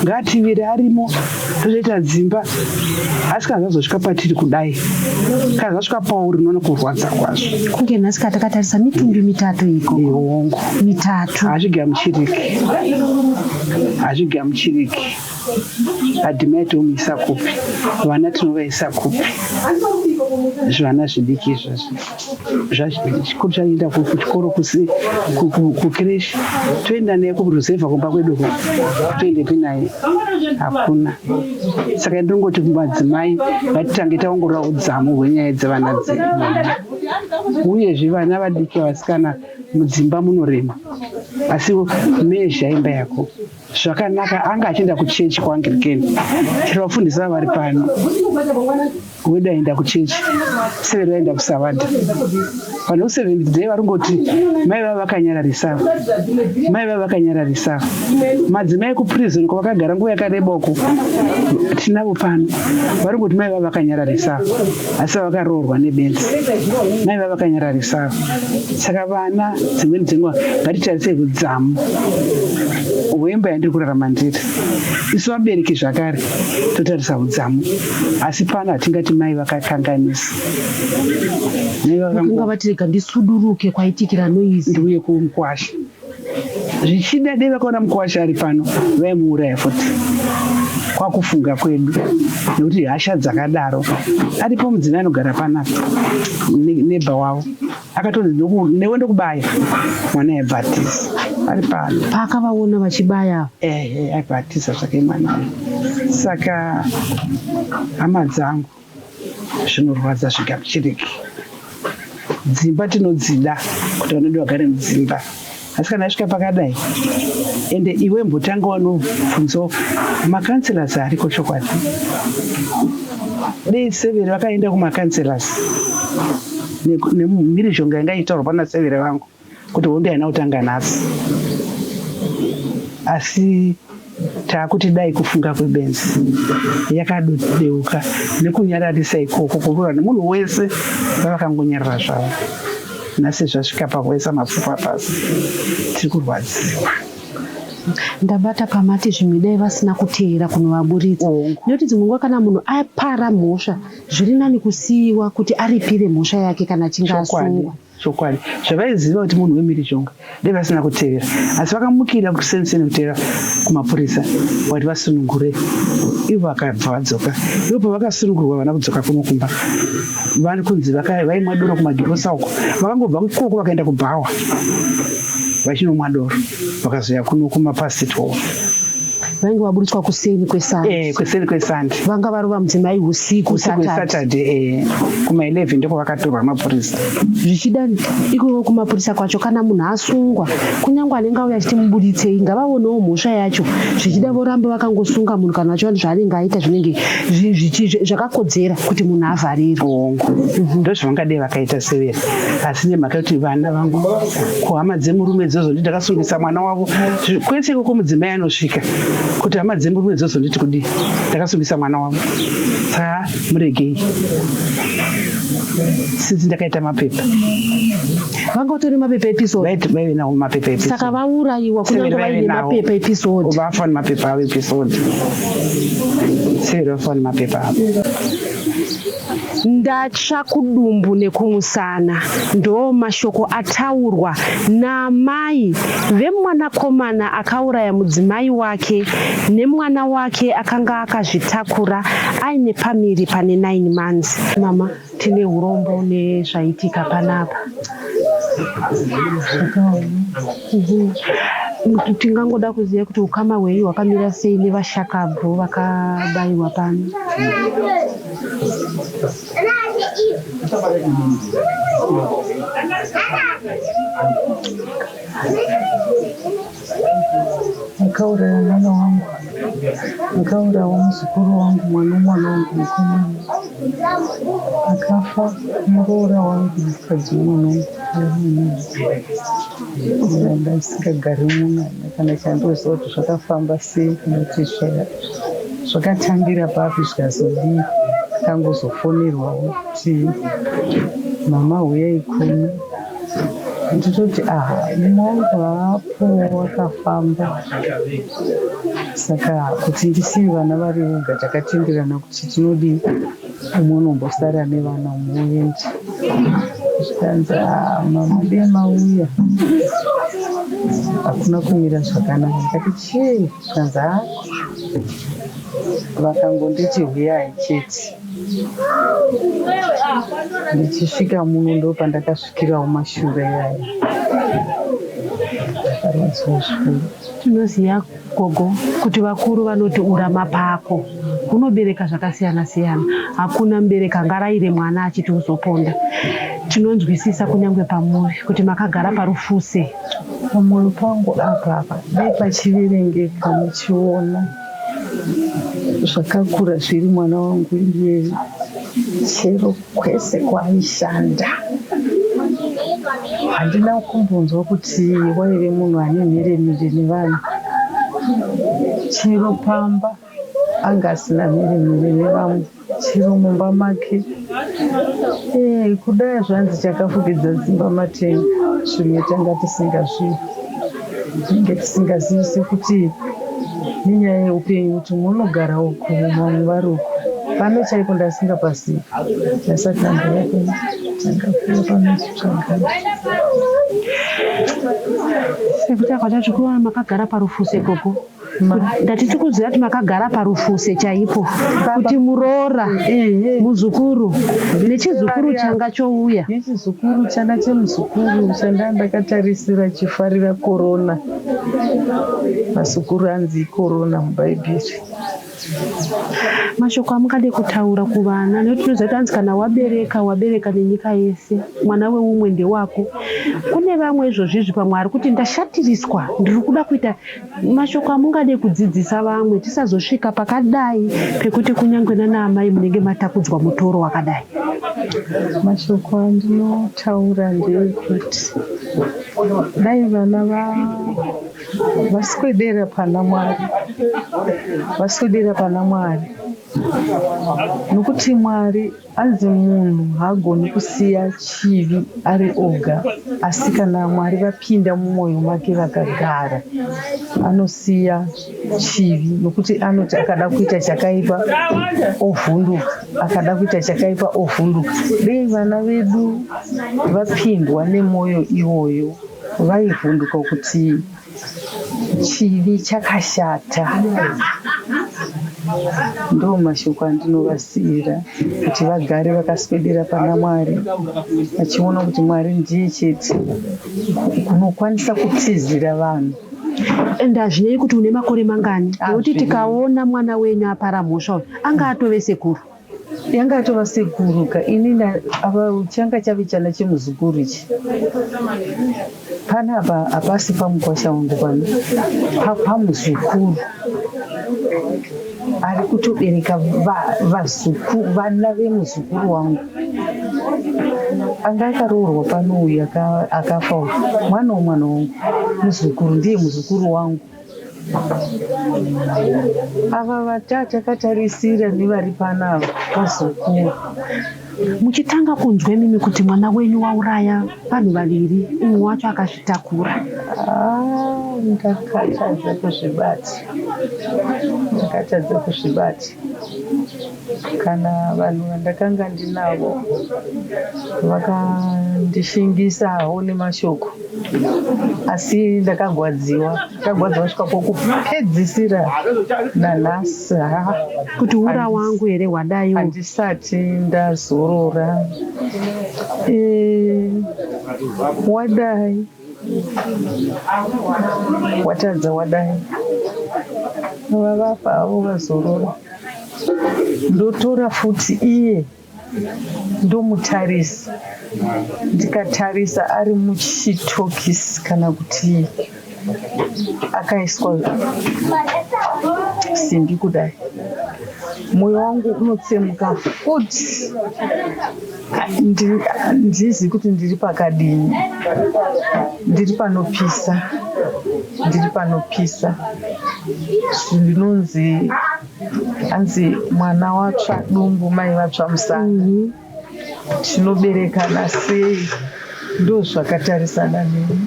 ngativire arimo tozoita dzimba. Asi kana zvazosvika patiri kudai, kana zvasvika pauri unoona kurwadza kwazvo. Kunge nhasi katakatarisa mitumbi mitatu iko hongu mitatu hazvigamuchiriki. Adhimai tomuisa kupi, vana tinovaisa kupi, zvana zvidiki izvozvo chikuru chaenda kuchikoro kukireshi, toenda naye kuruzevha kumba kwedu toendepi naye, hakuna. Saka ndingoti kumadzimai ngatitange taongorora udzamu hwenyaya dzevana dzedu, uyezve vana vadiki vasikana mudzimba munorema, asi mezha imba yako zvakanaka. Anga achienda kuchechi kwaangirikeni, chero vafundisa vari pano, wedu aenda kuchechi, severi vaenda kusavadha. Vanhu veku7th day varingoti mai vava vakanyararisava, madzimai kuprison kwavakagara nguva yakareba uko tinavo pano, varingoti mai vava vakanyararisava, asi vakaroorwa nebenzi, mai vava vakanyararisava. Saka vana dzimweni dzenguva ngatitarisei udzamu hwemba yandiri kurarama ndiri. Isu vabereki zvakare totarisa udzamu, asi pano hatingati mai vakakanganisa, kunga vatirega ndisuduruke kwaitikira noizi ndiuye kumukwasha. Zvichida dei vakaona mukwasha ari pano vaimuuraya futi, kwakufunga kwedu, nekuti hasha dzakadaro. Aripo mudzimai anogara panapa nebha wavo akatonzi newe ndokubaya mwana aibhatisa, ari pano paakavaona vachibaya aibhatisa zvake mwana. Saka hama dzangu zvinorwadza zvigamuchiriki. Dzimba tinodzida kuti vanoda vagare mudzimba, asi kana asvika pakadai, ende iwe mbotanga wanobvunzo makanselas ariko chokwadi. Dei severi vakaenda kumakanselas nemhirizhonga ingaitaurwa pana severi vangu kuti hondo haina kutanga nhasi, asi taakuti dai kufunga kwebenzi yakadeuka nekunyararisa ikoko kurura nemunhu wese vavakangonyarara zvavo. Nhasi zvasvika pakuisa mapfupa pasi, tiri kurwadziwa. Ndabata pamati zvimwe dai vasina kuteera kunovaburitsa, nekuti dzimwe nguva kana munhu apara mhosva zviri nani kusiyiwa kuti aripire mhosva yake kana achinge asungwa. Chokwadi zvavaiziva kuti munhu wemhirizhonga dai vasina kutevera, asi vakamukira kuseniseni kutevera kumapurisa kuti vasunungure, ivo vakabva vadzoka. Ivo pavakasunungurwa vana kudzoka kuno kumba, vari kunzi vaimwa doro kumagirosa uko, vakangobva ikoko vakaenda kubhawa vachinomwa doro, vakazoya kuno kumapasitoro. vainge vaburitswa kuseni kwesandi kuseri kwesandi vanga varova mudzimai usiku Saturday kuma 11 ndiko vakatorwa mapurisa. Zvichida iko kumapurisa kwacho kana munhu asungwa kunyange anenge auya achiti mubuditsei ngavaonewo mhosva yacho zvichida voramba vakangosunga munhu kana vachiona zvaanenge aita zvinenge zvakakodzera kuti munhu avharirwe. Ndozvavangadei vakaita severa asi nemhaka kuti vana vangu kuhama dzemurume dzozo ndi ndakasungisa mwana wavo kwese koko mudzimai anosvika kuti hama dzemurume dzozo nditi kudi ndakasungisa mwana wavo saka muregei sinzi ndakaita mapepa vanga utori mapepa episode vaive nawo mapepa episode saka vaurayiwa kunyange vaine mapepa episode vafa nemapepa avo episode severa vafa nemapepa avo. Ndatsva kudumbu nekumusana ndo mashoko ataurwa namai vemwanakomana akauraya mudzimai wake nemwana wake akanga akazvitakura aine pamiri pane 9 months. Mama, tine urombo nezvaitika panapa. Tingangoda kuziva kuti ukama hwenyu hwakamira sei nevashakabvu vakabayiwa pano. Nikauraya mwana wangu, nikauraya muzukuru wangu, mwana wangu mukomana akafa, muroora wangu mukadzi mwana wangu ndasingagari muno kana chandoziva kuti zvakafamba sei kana kuti zvakatambira papi zvikazodii kangozofonerwawo kuti mama uyai kuno nditoti mumwe wangu haapo wakafamba saka kuti ndisivi vana vari voga takatenderana kuti tinodi umwe unombosara nevana umwe uende zvikanzi mama dei mauya hakuna kumira zvakanaka ndikati chii zvikanzi vakangonditi huyai chete ndichisvika muno ndo pandakasvikirawo mashure yaya ndakarwadziwa zvikuru. Tinoziva gogo kuti vakuru vanoti urama pako hunobereka zvakasiyana siyana, hakuna mubereki angarayire mwana achiti uzoponda. Tinonzwisisa kunyange pamuri kuti makagara parufuse. Pamwoyo pangu apa dai pachiverengeka muchiona zvakakura zviri mwana wangu iye chero kwese kwaaishanda handina kumbonzwa kuti waive munhu ane mheremhere nevanhu. Chero pamba anga asina mheremhere nevamwe, chero mumba make kudai zvanzi chakafukidza dzimba matenga zvimwe tanga tisingazvivi, tinge tisingazivisi kuti nenyaya yeupenyu kuti munogara uku vamwe vari uku pano chaipo ndasingapasivi ndasakambira peno tangafira panotsvagana sekuti akaita zvikuona makagara parufuse gogo. Ndatiti kuziva kuti makagara parufuse chaipo kuti muroora muzukuru nechizukuru changa chouya. Nechizukuru chana chemuzukuru chanda ndakatarisira chifarira korona. Mazukuru anzi korona mubhaibheri. Mashoko amungade kutaura kuvana nekuti tinoziva kuti anzi kana wabereka nenyika yese mwana weumwe ndewako. Kune vamwe izvozvizvi pamwe ari kuti ndashatiriswa ndiri kuda kuita. Mashoko amungade kudzidzisa vamwe tisazosvika pakadai pekuti kunyange nanaamai munenge matakudzwa mutoro wakadai. Mashoko andinotaura ndeyekuti dai vana vaswedera pana Mwari, vaswedera pana Mwari, nokuti Mwari anzi munhu haagoni kusiya chivi ari oga, asi kana Mwari vapinda mumwoyo make vakagara anosiya chivi, nokuti anoti akada kuita chakaipa ovhunduka, akada kuita chakaipa ovhunduka. Dei vana vedu vapindwa nemwoyo iwoyo vaivhunduka kuti chivi chakashata. Ndo mashoko andinovasiyira kuti vagare vakaswedera pana Mwari vachiona kuti Mwari ndiye chete unokwanisa kutizira vanhu Ende hazvinei kuti une makore mangani, nokuti tikaona mwana wenyu apara mhosva anga atove sekuru. Yanga atova sekuru ka ini apa changa chave chana chemuzukuru ichi. Pana apa apasi pamukwasha wangu pano. Pamuzukuru. Ari kutobereka vana vemuzukuru wangu. Anga akaroorwa pano uyu akafa uyu. Mwana wangu muzukuru ndiye muzukuru wangu. Ava vatatu akatarisira nevari panava vazukuru. Muchitanga kunzwe mimi kuti mwana wenyu wauraya vanhu vaviri, umwe wacho akazvitakura. Ndakatadza kuzvibata. Kana vanhu vandakanga ndinavo vakandishingisa hawo nemashoko, asi ndakagwadziwa svika pokupedzisira nanhasi. Kuti ura wangu here wadaiwo. Handisati ndazorora. Wadai. Watadza wadai. Vavafa havo vazorora. Ndotora futi iye ndomutarisa. Ndikatarisa ari muchitokisi kana kuti akaiswa simbi kudai. Moyo wangu unotsemuka futi. Ndizi kuti ndiri pakadini. Ndiri panopisa. Ndinonzi anzi mwana watsva dumbu mai vatsva musana. Tinoberekana sei? Ndo zvakatarisana neni.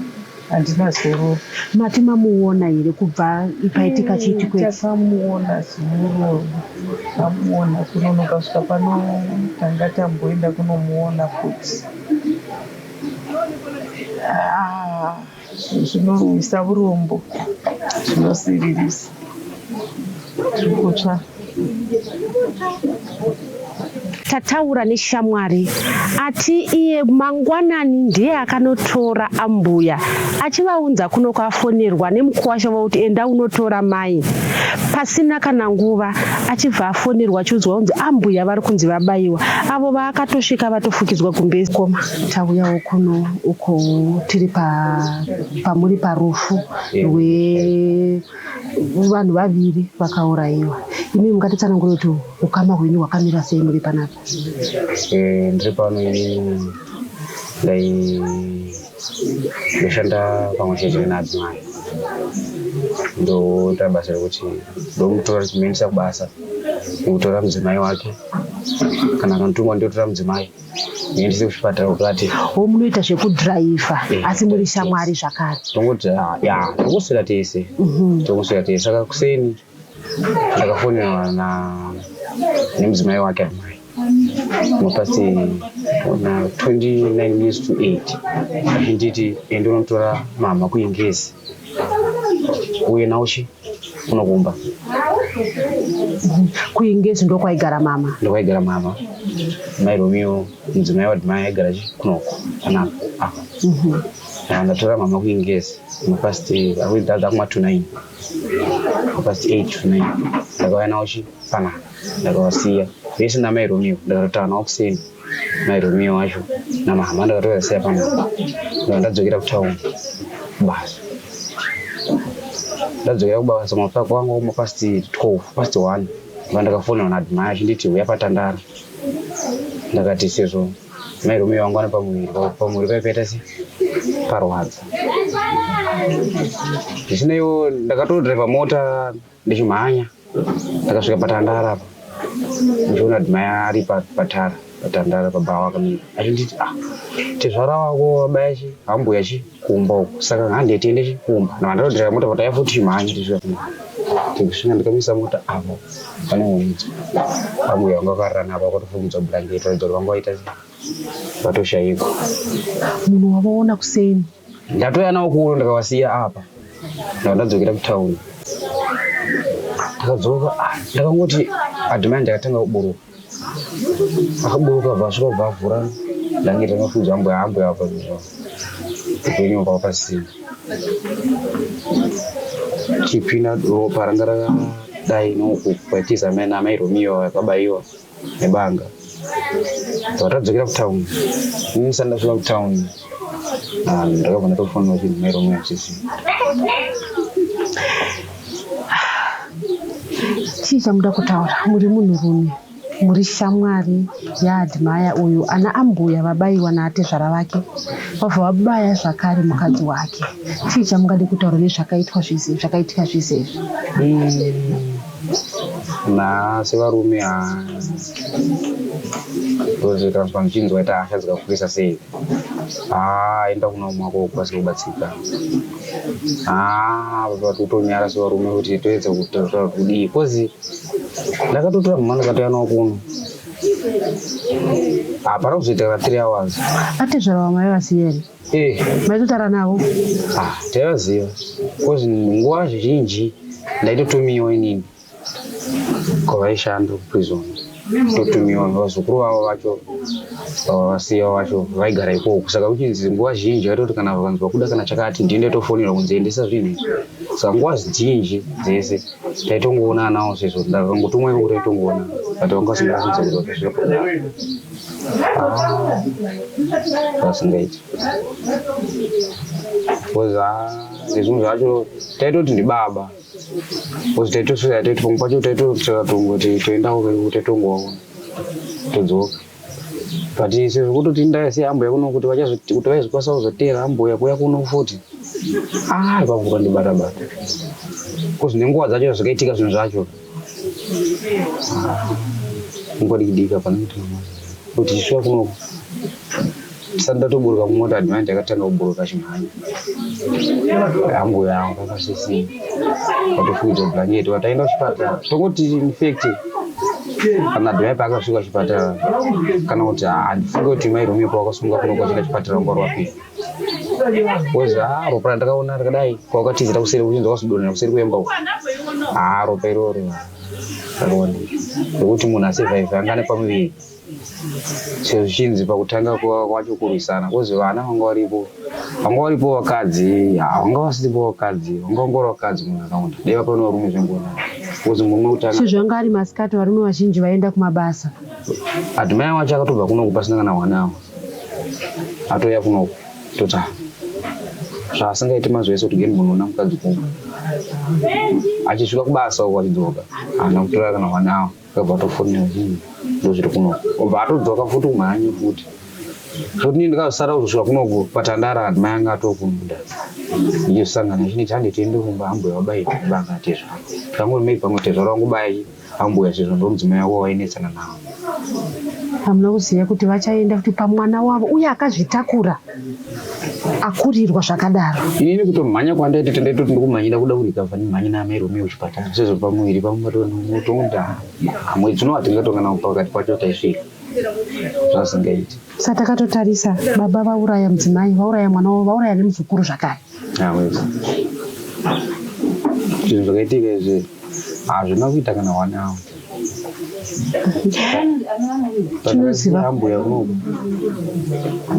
Handina zororo. Mati mamuona here kubva paitika chiitiko ichi? Takamuona zororo. Tamuona kunonoka svika pano tanga tamboenda kunomuona futi. Zvinorwisa urombo, zvinosiririsa. Tirikutsva. Tataura neshamwari ati iye mangwanani ndiye akanotora ambuya achivaunza kuno kwafonerwa nemukuwasha kuti enda unotora mai. Pasina kana nguva achibva afonerwa achiudzwa kunzi ambuya vari kunzi vabaiwa. Avo vakatosvika vatofukidzwa kumbezi. Koma tauyawo kuno uko tiri pamuri parufu vanhu vaviri vakaurayiwa. Imi mungatitsanangura kuti ukama hwenyu hwakamira sei muri panapa? Ndiri pano ini ndoshanda pamwe chete naadzimai. Ndoita basa rekuti ndomutora chimeendesa kubasa, nekutora mudzimai wake. Kana akantumwa ndotora mudzimai niendese kuchipatara ukati. Munoita zvekudhiraivha asi muri shamwari zvakare? Tongoswera tese. Saka kuseni ndakafonerwa nemudzimai wake adimai. Mapasi 29 minutes to 8 achinditi ende unotora mama kuingezi uye nauchi unokumba. Kuingezi ndo kwaigara mama? Ndo kwaigara mama. Mai Romeo mudzimai wadimai aigara kunoko panapa apa. Ndatora mama kuingezi mapasi akuidzaza kuma29 mapasi 8 to 9 ndakauya nauchi panapa ndakavasiya vese namai Romeo ndakatotaura nawo kuseni. Mai Romeo wacho namahama ndakatovasiya panapa ndadzokera kutauni basa. Ndadzokera kubasa mapako wangu mapasi 12 pasi 1 ndakafonerwa naadzimai achinditi uya patandara. Ndakati sezvo mai Romeo wangu ane pamuviri paipaita se parwadza. Zvisineiwo ndakatodhiraivha mota ndichimhanya ndakasvika patandara apa. Ndichiona adzimai ari patandara pababa vakamira achinditi tezvara wako wabayachi hambuyachi kumba uko. Saka handei tiende kumba ndakatodhiraivha mota pataya futi chimhanya kusvika ndikamisa mota apo pane mudzwa ambuya wangu akarara apa akatofukidzwa bhurangeti ratidza kuti vanga vaita vatoshayikwa. Munhu wavaona kuseni? Ndatoya nawo kuno ndakavasiya apa ndadzokera kutauni. Ndakadzoka ndakangoti adhimai ndakatanga kuburuka. Akaburuka vasvika bva avhura ndangeti ndinofunza ambuya apa upenyu pava pasina. chipinda ropa ranga dai nokukwatiza amene amairumiwa akabaiwa nebanga watadzokera kutown nisandasvika kutown ndakabva ndatofonera kuti mairumiwa sisi chii chamuda kutaura muri munhurume muri shamwari yaadhimaya uyu ana ambuya vabayiwa naatezvara vake vabva vabaya zvakare mukadzi wake chii chamungade kutaura nezvakaitika zvise izvi sevarume kana muchinzwa ita hasha dzikakurisa sei enda kuna umwe kokwanisa kubatsika patotonyara sevarume kuti toedza kutaura kudii kozi ndakatotora mhano katayanawo kuno hapana kuzoita 3 hours atezvara wamaivaziva here maitotara navo taivaziva kozi nguva zhinji ndaitotumiwa inini kwavaishanda kuprison totumiwa vazukuru vavo vacho vasiya vacho vaigara ikoko saka uchinzi nguva zhinji vaitoti kana vakanzwa kuda kana chakati ndiende tofonera kunziendesa zvinhu saka nguva zhinji dzese taitongoona nawo sezvo ndakangotumwa iko kuti taitongoona but vangasingasinza kuti vakasvika vasingaiti kozi zvinhu zvacho taitoti ndibaba kozi taitosvika taiti pamwe pacho taitotsvaka tongo toendawo taitongowaona todzoka but sezvo kutoti ndaisiya ambuya kuno kuti kuti vaizokwanisa kuzotera ambuya kuya kuno futi pavuka ndibata-bata kozi nenguva dzacho zvakaitika zvinhu zvacho ungodikidika pane kuti chisvika kunoko tisati ndatoburuka mumota adhimai ndakatanga kuburuka chimhanya ambuya avo kakasisina watofuidza bhurangeti wataenda kuchipatara tongoti infact kana adhimai paakasvika kuchipatara kana kuti handifunge kuti mairumipo wakasunga kuno kwachika chipatara nguva rwapiri kozi ropa randakaona rakadai kwakatizira kuseri kuchinzi wakazodonera kuseri kwemba uko ropa iroro rakaona rokuti munhu asevhaivhe angane pamuviri sezvichinzi pakutanga kwacho kurwisana kozi vana vanga varipo vakadzi vanga vasiripo vakadzi vanga ungori vakadzi munhu akaunda dai vapano varume zvengona kozi mumwe kutanga sezvanga ari masikati varume vazhinji vaenda kumabasa adhimai wacho akatobva kunoku pasina kana mwanawo atoya kunoku tota zvaasingaiti mazvese kuti geni munhu una mukadzi kumwe achisvika kubasa uko achidzoka haana kutora kana mwanawo akabva atofonera chii ndozviri kunoku obva atodzoka futi kumhanya futi zvokuti nii ndikazosara kuzosvika kunoku patandara adhimai anga atokunda ichosangana chiniti handi tiende kumba ambuya wabairwa banga atezvaro zvangori mei pamwe tezvaro wangubayi ambuya sezvo ndomudzimai wavo wainetsana nawo hamuna kuziva kuti vachaenda kuti pamwana wavo uye akazvitakura akurirwa zvakadaro inini kutomhanya kwandaiti tendaitoti ndikumhanyira kuda kuti ikabva nimhanye naamairume kuchipatara sezvo pamuviri pamatonotonda mwedzi uno hatingatongana pakati pacho taisvika zvasingaiti sa takatotarisa baba vauraya mudzimai vauraya mwana wavo vauraya nemuzukuru zvakare zvinhu zvakaitika izvi hazvina kuita kana wanawo tinoziva ambuya kunoku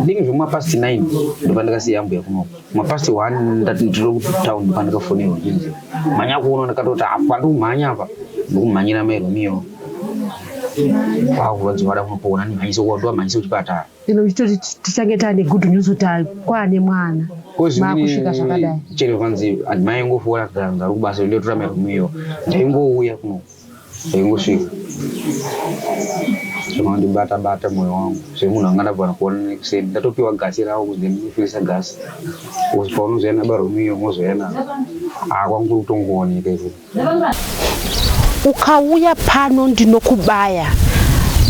ndingi zvemapasti 9 ndopandakasiya ambuya kunoku mapasti 1 ndiro kutauni ndopandakafonera uchinzi mhanya kuno ndakatoti pandikumhanya apa ndikumhanyira mairumiyo kwakuvadziwada kunopona nimhanyise ndovamhanyise kuchipatara ino ichitoti tichange taane good news kuti kwaane mwana makusvika zvakadai chero kwanzi adhimai ngofuura ndari kubasa ndotora mairumiyo ndaingouya kunoku ndaingosvika zvakandibata-bata mwoyo wangu semunhu angandabva kuona nekuseni ndatopiwa gasi ravo kunzi ndinofikisa gasi kozi paunozoyana barumiyo mozoyana kwanguri kutongooneka izvo ukauya pano ndinokubaya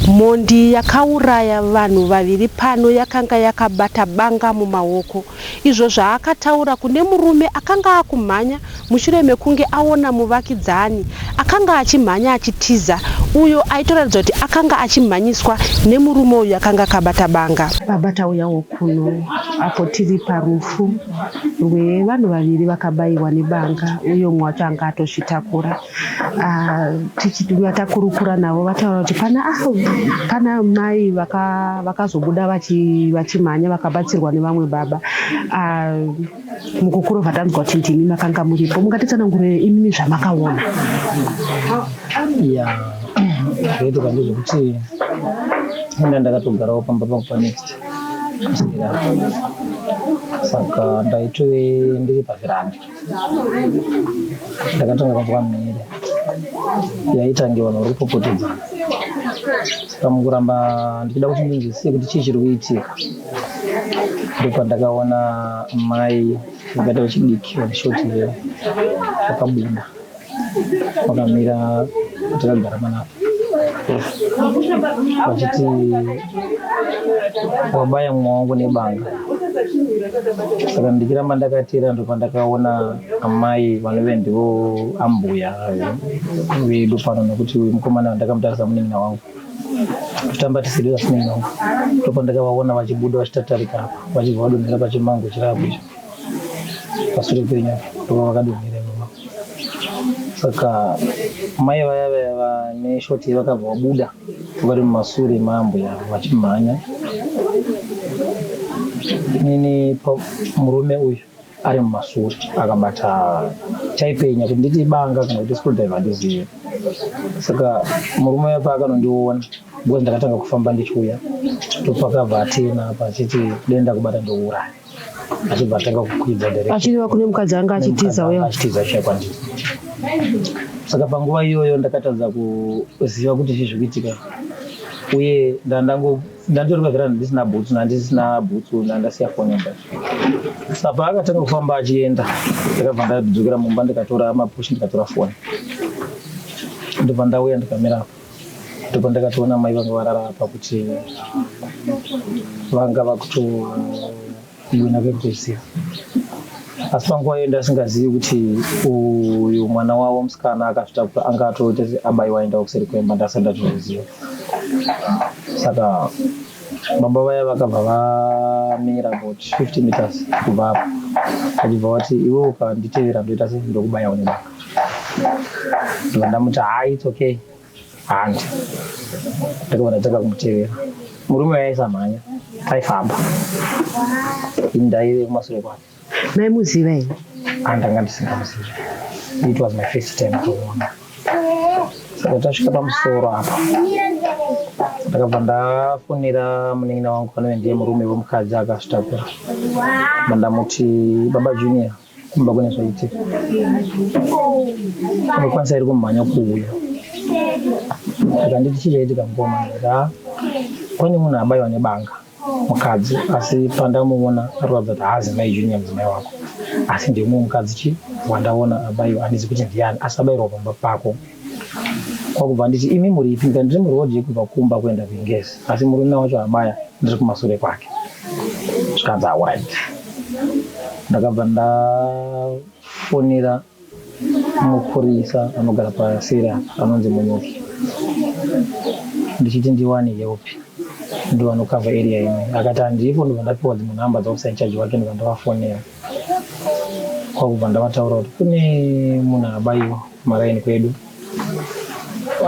mhondi yakauraya vanhu vaviri pano yakanga yakabata banga mumaoko izvo zvaakataura kune murume akanga akumhanya mushure mekunge aona muvakidzani akanga achimhanya achitiza uyo aitoratidza kuti akanga achimhanyiswa nemurume uyu akanga akabata banga babata uyawo kuno apo tiri parufu rwevanhu vaviri vakabayiwa nebanga uye umwe wacho anga atozvitakura tichiuya takurukura navo vataura kuti pana Pana mai vakazobuda vachimhanya vakabatsirwa nevamwe baba. Mukukura vatanzwa kuti ndimi makanga muripo, mungatitsanangurire imimi zvamakaona. Zvaitika ndezvekuti ina ndakatogarawo pamba pangu panext saka ndaitove ndiri pavheranda ndakatanga kunzwa mhere yaitange vanhu vari kupopotedzana. Saka mukuramba ndichida kuti ndinzwisise kuti chii chiri kuitika ndopandakaona mai vakaita vechidiki vaneshoti vakabuda vakamira takagara panapo vachiti wabaya mumwe wangu nebanga. Saka ndichiramba ndakatera ndopandakaona amai vanove ndivo ambuya vedu pano, nokuti mukomana ndakamutarisa munin'ina wangu kutamba tisiri vasin'ina wangu, ndopandakavaona vachibuda vachitatarika apa vachibva vadonhera pachimango chirabo icho pasure penyu ndova vakadonhera imomo. Saka mai vaya vane shoti vakabva vabuda vari mumasure maambuya vachimhanya. Nini murume uyu ari mumasure akabata chaipenya kuti nditi banga kana kuti screwdriver handizivi. Saka murume uya paakanondiona because ndakatanga kufamba ndichiuya ndopakabva atena pachiti denda kubata ndouraya achibva atanga kukwidza direct achiriva kune mukadzi anga achitiza uya achitiza chakwandiri. Saka panguva iyoyo ndakatadza kuziva kuti chii zvikuitika, uye ndanditori pavheranda ndisina bhutsu ndandasiya foni yamba. Saka paakatanga kufamba achienda ndakabva ndadzokera mumba ndikatora mapushi ndikatora foni ndobva ndauya ndikamirapo. Ndipo ndakatoona mai vanga varara apa kuti vanga vakutoiona kwekutoziva. Asi panguva iyo ndasingazivi kuti uyu mwana wavo musikana akasvita anga atoti abayiwa aenda kuseri kwemba, ndasati ndatoziva. Saka baba vaya vakabva vamira about 50 meters kubva apo vachibva vati iwe ukanditevera ndoita sei ndokubayawo nebanga. Ndobva ndamuti it's okay handi. Ndakabva ndatanga kumutevera. Murume waisamhanya taifamba ini ndaive kumasure kwake. maimuziva here? Andanga ndisingamuzivi. It was my first time kuona. Saka tasvika pamusoro apa ndakabva ndafonera munin'ina wangu anove ndiye murume womukadzi akasvitakura. Ndamuti baba Junior, kumba kune zvaitika, unokwanisa iri kumhanya kuuya. Akanditi chii chaitika mukomana, kune munhu abayiwa nebanga mukadzi, asi pandamuona arikuratidza kuti haazi mai Junior mudzimai wako, asi ndimwe mukadzi chi wandaona abayiwa, handizi kuti ndiani, asi abayirwa pamba pako. Kwakubva nditi imi muripi? Ndiri murodhi kubva kumba kuenda kuingezi, asi murume wacho abaya ndiri kumasure kwake. Zvikanzi awai. Ndakabva ndafonera mupurisa anogara paseri anonzi Munyuki, ndichiti ndiwane upi ndiwo anokavha area imwe. Akati handipo. Ndobva ndapiwa dzimwe nhamba dzakusaini chaji wake, ndobva ndavafonera. Kwakubva ndavataura kuti kune munhu abayiwa maraini kwedu,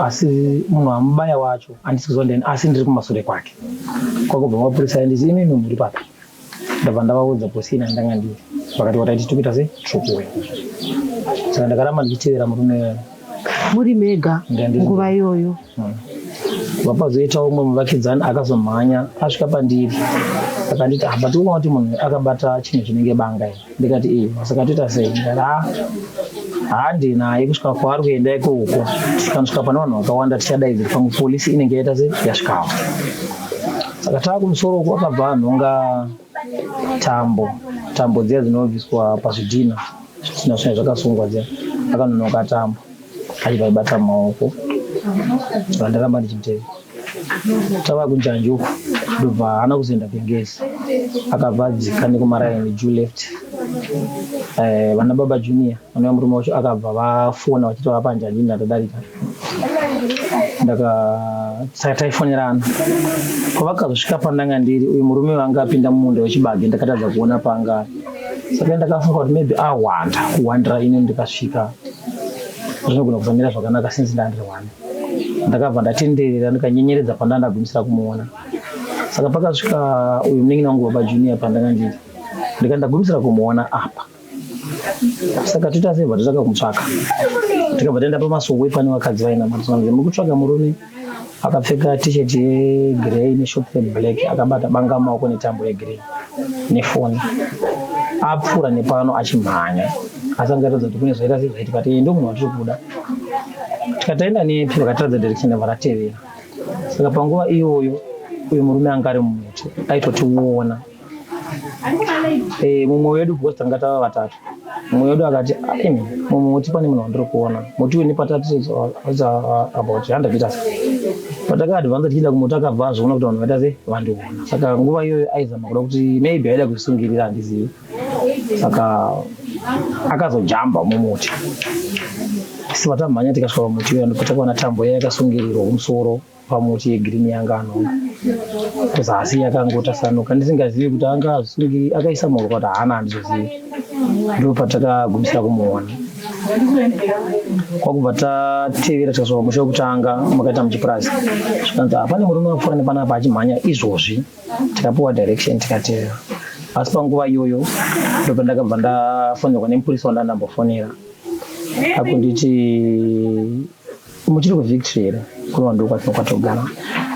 asi munhu amubaya wacho handisi kuzondeni, asi ndiri kumasure kwake. Kwakubva mapurisa anditi imimi muri papi? Ndabva ndavaudza posina ndanga ndiri. Vakati wataiti tikuita sei? Tsvukuwe. Saka ndakaramba ndichitevera murume wewe. Muri mega nguva iyoyo? Vapazoitawo umwe muvakidzani akazomhanya asvika pandiri akanditi but tikuona kuti munhu akabata chinhu chinenge banga iri. Ndikati saka toita sei? Ndikati handinaye kusvika kwaari kuenda ikoko, tikanosvika pane vanhu vakawanda tichadaidzira pamwe polisi inenge yaita sei? Yasvikawo. Saka taakumusoro uko akabva anhonga tambo dziya dzinobviswa pazvidhina, zvidhina zvine zvakasungwa dziya, akanonoka tambo achibva aibata mumaoko. Ndaramba ndichimutevera. Tava kunjanji uko ndobva haana kuzoenda kuingezi, akabva adzika nekumaraini Jew left. Vana baba Junior vanova murume wacho akabva vafona vachiti vava panjanji ndatodarika. Saka taifonerana. Pavakazosvika pandanga ndiri, uyu murume wanga apinda mumunda wechibage, ndakatadza kuona paanga. Saka ndakafunga kuti maybe awanda kuwandira ini ndikasvika zvinogona kuzomira zvakanaka since ndandiri wani. ndakabva ndatenderera ndikanyenyeredza pandandagumisa kumuona. Saka pakasvika uyu munenge wangu baba Junior pandakanditi ndikandagumisa kumuona apa. Saka toita sebva totaka kumutsvaka. Tikabva taenda pamasongwe pane vakadzi vaina matsonge mukutsvaka murume akapfeka t-shirt yegrey neshort black akabata banga maoko netambo yegrey nefoni. Apfuura nepano achimhanya. Asangaratidza kuti kune zvaita sezvaitika kuti ndo munhu watiri kuda. Tikataenda nepi vakataradza direction yavaratevera. Saka panguva iyoyo uyu murume anga ari mumuti aitotiona. Mumwe wedu because tanga tava vatatu. Mumwe wedu akati mumuti pane munhu wandiri kuona. Muti uyu nepatatiza about 100 meters. Patakaadvanza tichienda kumuti akabva azviona kuti vanhu vaita sevandiona. Saka nguva iyoyo aizama kuda kuti maybe aida kuisungirira handizivi. Saka akazojamba mumuti. Sima tamhanya tikasvika pamuti uyo ndopatakaona tambo yakasungirirwa kumusoro pamuti yegirini yanga anonga. Kuzasi yakangotasanuka ndisingazivi kuti anga azvisungiri akaisa maoko kuti haana handizozivi. Ndopatakagumisira kumuona. Kwakubva tatevera tikasvika pamusha wekutanga makaita muchipurazi. Zvikanzi pane murume wapfuura nepanapa achimhanya izvozvi. Tikapiwa direction tikatevera. Asi panguva iyoyo ndopandakabva ndafonerwa nemupurisa wandandambofonera. Akunditi muchiri kuVictory here kuno ndo kwatinokatogara.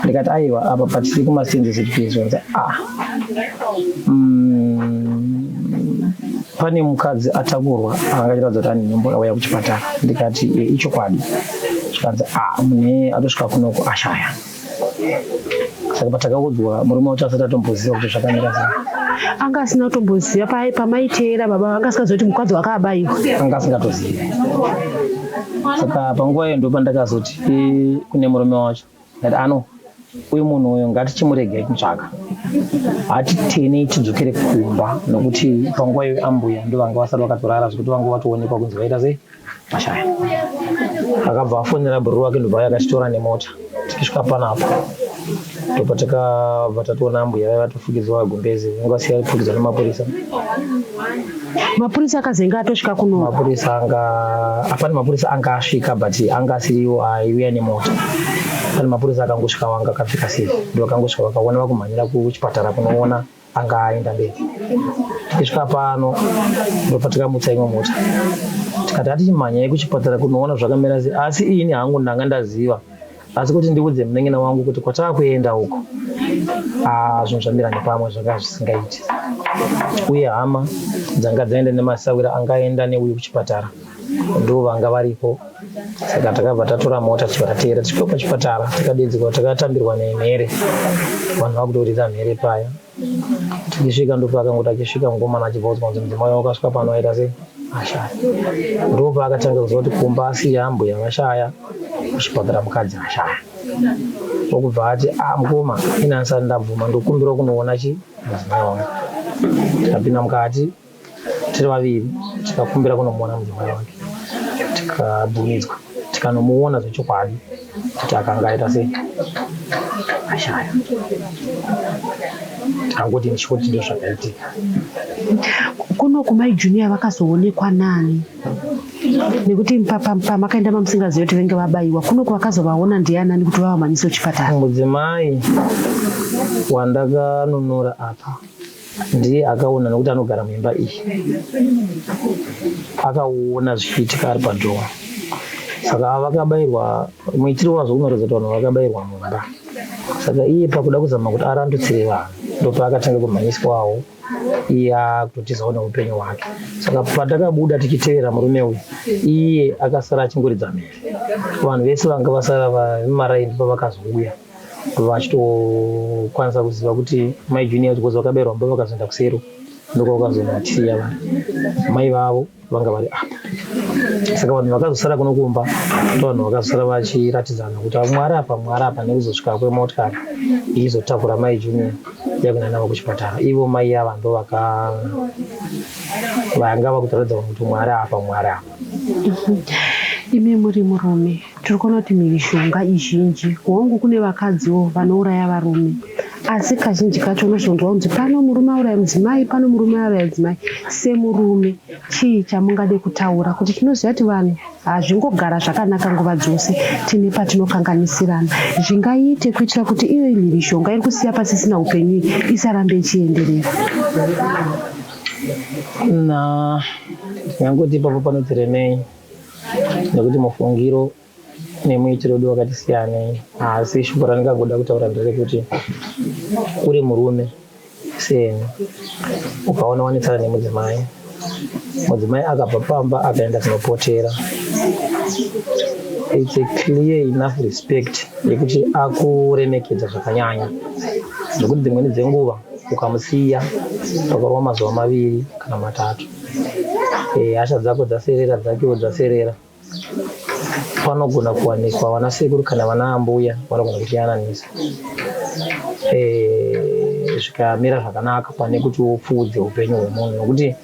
Ndikati aiwa apa patiri kumasenze chipizwa. Pane mukadzi atakurwa akachitaridza kuti ane nyombo auya kuchipatara. Ndikati ichokwadi. Zvikanzi mune atosvika kunoko ashaya. Saka patakaudzwa murume wacho asati atomboziva kuti zvakamira sei. Anga asina kutomboziva pamaiteera baba anga asingazivi kuti mukadzi wakabayiwa. Anga asingatozivi. Saka panguva iyo ndo pandakazoti kune murume wacho ndati uyu munhu uyu ngatichimuregei kumutsvaka. Hatitenei tidzokere kumba nokuti panguva iyo ambuya ndo vanga vasati vakatorara zvekuti vanga vatoonekwa kunzi vaita sei vashaya. Akabva afonera bhuru wake ndobva yakatitora nemota. Tikisvika panapa ndopatakabva tatoona ambuya vaiva vatofukidzwa gumbezi vanga siya fukidzwa nemapurisa. Mapurisa akazenga atosvika kuno. Mapurisa apana mapurisa anga asvika but anga asiriwo aiuya nemota. Pane mapurisa akangosvika wanga akapfeka sei ndo akangosvika vakaona vakumhanyira kuchipatara kunoona anga aenda mberi. Tikisvika pano ndopatakamutsa imwe mota. Tikati hatichimhanyai kuchipatara kunoona zvakamira sei asi ini hangu ndanga ndaziva. Asi kuti ndiudze munengena wangu kuti kwatakuenda uko zvinhu zvamira nepamwe zvanga zvisingaiti. Uye hama dzanga dzaenda nemasawira angaenda neuyu kuchipatara ndo vanga varipo. Saka takabva tatora mota tichivatateera tichisvika pachipatara tikadedzerwa takatambirwa nemhere. Vanhu vakutoridza mhere paya. Tikisvika ndopakangoti achisvika ngomana achibvaudzwa kunzi mudzimai wakasvika pano aita sei ashaya. Ndopaakatanga kuziva kuti kumba asiya ambuya vashaya kuchipatara mukadzi ashaya. Okubva ati mukoma ina ndisati ndabvuma ndokumbira kunoona mudzimai wangu. Tikapinda mukati tiri vaviri tikakumbira kunomuona mudzimai wake. Tikabvumidzwa tikanomuona zvechokwadi kuti akanga aita sei ashaya. Tikangoti ndichikuti ndo zvakaitika. Kuno kumai Junior vakazoonekwa nani? Nekuti pamakaenda mamusingazivi kuti venge vabayiwa kuno kwakazovaona ndianani kuti vavamanyise kuchipatara? Mudzimai wandakanunura apa ndiye akaona nekuti anogara muimba iyi. Akaona zvichiitika ari padhoo. Saka vakabayirwa muitiro wazvo unoratidza kuti vanhu vakabayirwa mumba. Saka iye pakuda kuzama kuti arandutsire vanhu ndopaakatanga kumhanyiswawo iye akutotizawo neupenyu hwake. Saka patakabuda tichitevera murume uyu iye akasara achingoridza mhere. Vanhu vese vanga vasara vemaraini pavakazouya vachitokwanisa kuziva kuti mai Junior kuti vakabayirwa mumba vakazoenda kusero ndokwavakazonatisiya vanhu. Mai vavo vanga vari apa. Saka vanhu vakazosara kuno kumba vanhu vakazosara vachiratidzana kuti mwari apa nekuzosvika kwemotikari izotakura mai Junior yakuenda navo kuchipatara. Ivo mai ava ndo vanga vakutoratidza kuti mwari apa. Imi muri murume tiri kuona kuti mishonga izhinji wangu kune vakadziwo vanouraya varume asi kazhinji kacho unozonzwa kunzi pano murume auraya mudzimai, pano murume auraya mudzimai. Semurume chii chamungade kutaura kuti tinoziva kuti vanhu hazvingogara zvakanaka nguva dzose, tine patinokanganisirana. Zvingaite kuitira kuti iyo mhirishonga iri kusiya pasisina upenyu isarambe ichienderera. Ndingangoti ipapo panoti remei, nekuti mufungiro nemuitiro wedu wakati siyanei. Asi shoko randingangoda kutaura nderekuti uri murume seni ukaona wanetsana nemudzimai, mudzimai akabva pamba akaenda kunopotera, it's a clear enough respect yekuti akuremekedza zvakanyanya, nekuti dzimweni dzenguva ukamusiya pakarova mazuva 2 kana 3, hasha dzako dzaserera, dzakewo dzaserera, panogona kuwanikwa vana sekuru kana vana ambuya vanogona kuchiyananisa, zvikamira zvakanaka pane kuti upfudze upenyu hwemunhu. Nokuti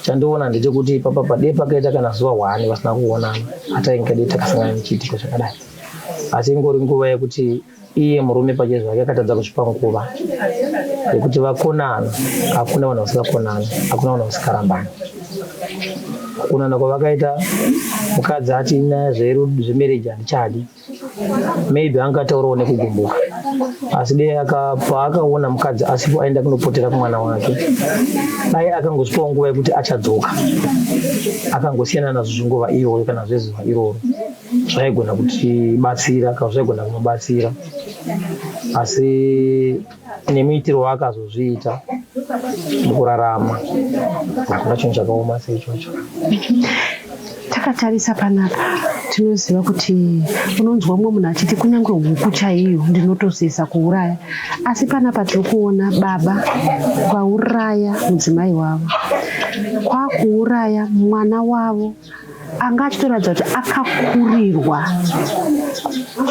chandiona ndechekuti papa pade pakaita kana zuva 1 vasina kuonana, hataingade takasangana nechiitiko chakadai, asi ingori nguva yekuti iye murume pache zvake akatadza kuzvipa nguva yekuti vakonana. Hakuna vanhu vasingakonani, hakuna vanhu vasingarambani. Kukonana kwavakaita, mukadzi ati nyaya zvemarriage handichadi, maybe angataurawo nekugumbuka, asi dei paakaona mukadzi asipo aenda kunopotera kumwana wake, dai akangosvipawo nguva yekuti achadzoka, akangosiyana nazvo zvinguva iyoyo kana zvezuva iroro, zvaigona kutibatsira kana zvaigona kumubatsira. Asi nemuitiro waakazozviita mukurarama, hakuna chinhu chakaoma seichocho. Takatarisa panapa tinoziva kuti unonzwa mumwe munhu achiti kunyange huku chaiyo ndinotosesa kuuraya, asi panapa tiri kuona baba kwauraya mudzimai wavo, kwakuuraya mwana wavo anga achitoratidza kuti akakurirwa,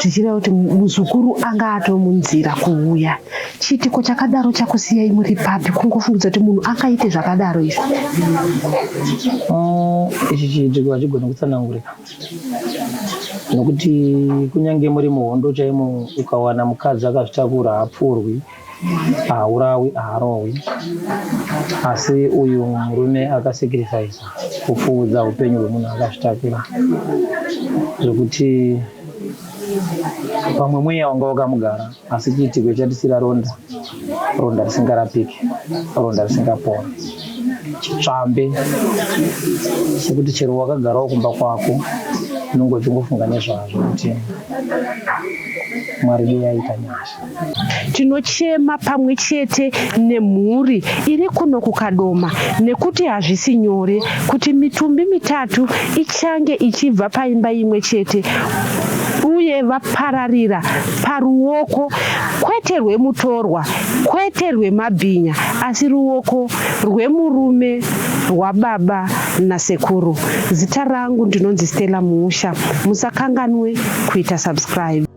zvichireva kuti muzukuru anga atomunzira kuuya. Chiitiko chakadaro chakusiyai muri papi? Kungofungidza kuti munhu akaite zvakadaro izvi? Ichi chiitiko hachigona kutsanangurika, nokuti kunyange muri muhondo chaimo ukawana mukadzi akazvitakura haapfurwi, haurawi, haarowi, asi uyu murume akasacrifice kupfuudza upenyu hwemunhu akazvitakura, zvokuti pamwe mweya wanga wakamugara, asi chiitiko chatisira ronda risingarapiki, ronda risingapora, chitsvambe sekuti chero wakagarawo kumba kwako unonge uchingofunga nezvazvo kuti Mwari dei aita nyasha. Tinochema pamwe chete nemhuri iri kuno kukadoma, nekuti hazvisi nyore kuti mitumbi 3 ichange ichibva paimba imwe chete uye vapararira paruoko, kwete rwemutorwa, kwete rwemabhinya, asi ruoko rwemurume, rwababa nasekuru. Zita rangu ndinonzi Stella Muusha. Musakanganwe kuita subscribe.